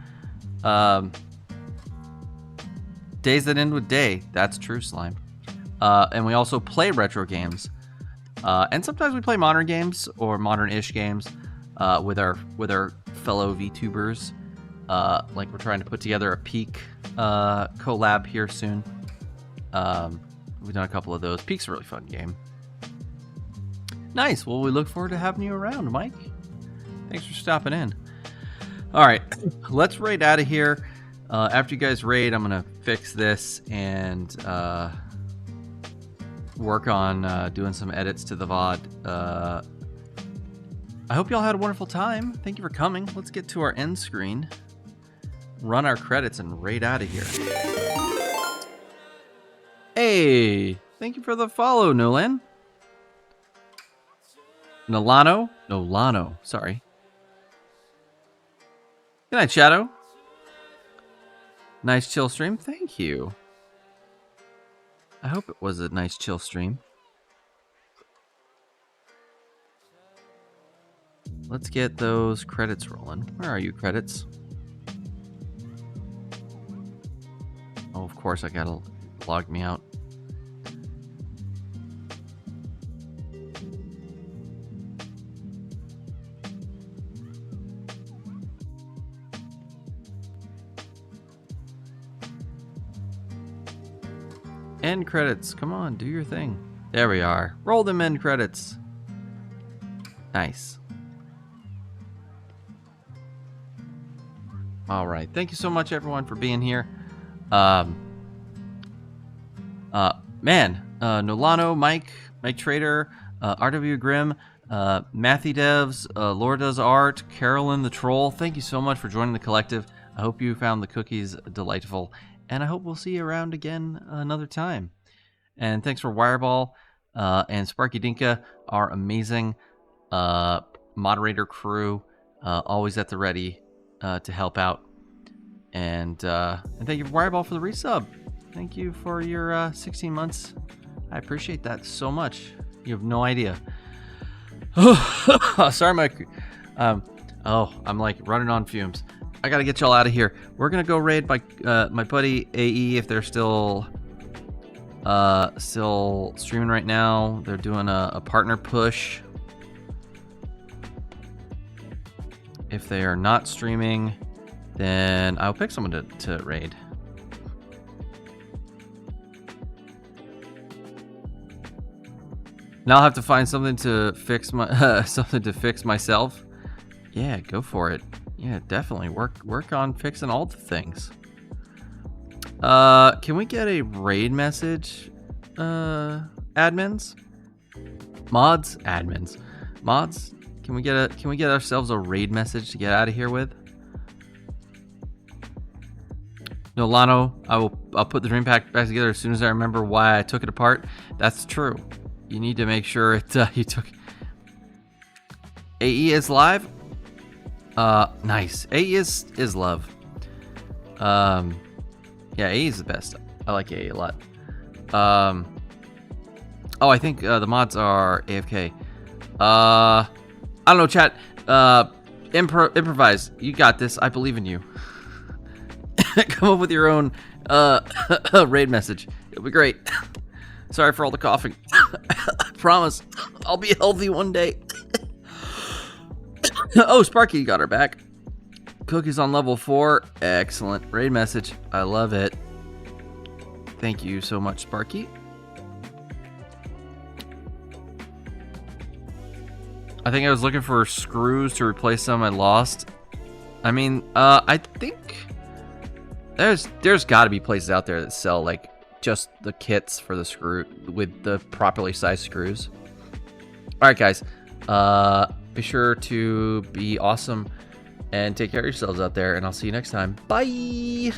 Days That End with Day. That's true, Slime. And we also play retro games, and sometimes we play modern games or modern-ish games with our fellow VTubers. Like we're trying to put together a Peak collab here soon. We've done a couple of those. Peak's a really fun game. Nice. Well, we look forward to having you around, Mike. Thanks for stopping in. All right, let's raid out of here. After you guys raid, I'm gonna fix this and work on doing some edits to the VOD. I hope y'all had a wonderful time. Thank you for coming. Let's get to our end screen, run our credits, and raid out of here. Hey, thank you for the follow, Nolan. Nolano, sorry. Good night, Shadow. Nice chill stream, thank you. I hope it was a nice chill stream. Let's get those credits rolling. Where are you, credits? Oh, of course, I gotta logged me out. End credits. Come on, do your thing. There we are. Roll them end credits. Nice. All right. Thank you so much, everyone, for being here. Nolano, Mike Trader, RW Grimm, Matthew Devs, Laura Does Art, Carolyn the Troll. Thank you so much for joining the collective. I hope you found the cookies delightful, and I hope we'll see you around again another time. And thanks for Wireball and Sparky Dinka, our amazing moderator crew, always at the ready to help out. And thank you, Wireball, for the resub. Thank you for your 16 months. I appreciate that so much. You have no idea. Sorry, Mike. I'm like running on fumes. I gotta get y'all out of here. We're gonna go raid my buddy AE if they're still streaming right now. They're doing a partner push. If they are not streaming, then I'll pick someone to raid. Now I'll have to find something to fix my myself. Yeah, go for it. Yeah, definitely work on fixing all the things. Can we get a raid message? Admins? Mods? Admins. Mods? Can we get ourselves a raid message to get out of here with? No, Lano, I'll put the dream pack back together as soon as I remember why I took it apart. That's true. You need to make sure you took. AE is live. Nice. AE is love. Yeah, AE is the best. I like AE a lot. Oh, I think the mods are AFK. I don't know, chat. Improvise. You got this. I believe in you. Come up with your own raid message. It'll be great. Sorry for all the coughing. I promise I'll be healthy one day. Oh, Sparky got her back. Cookies on level 4. Excellent. Raid message. I love it. Thank you so much, Sparky. I think I was looking for screws to replace some I lost. I mean, I think there's got to be places out there that sell like just the kits for the screw with the properly sized screws. All right, guys. Be sure to be awesome and take care of yourselves out there, and I'll see you next time. Bye.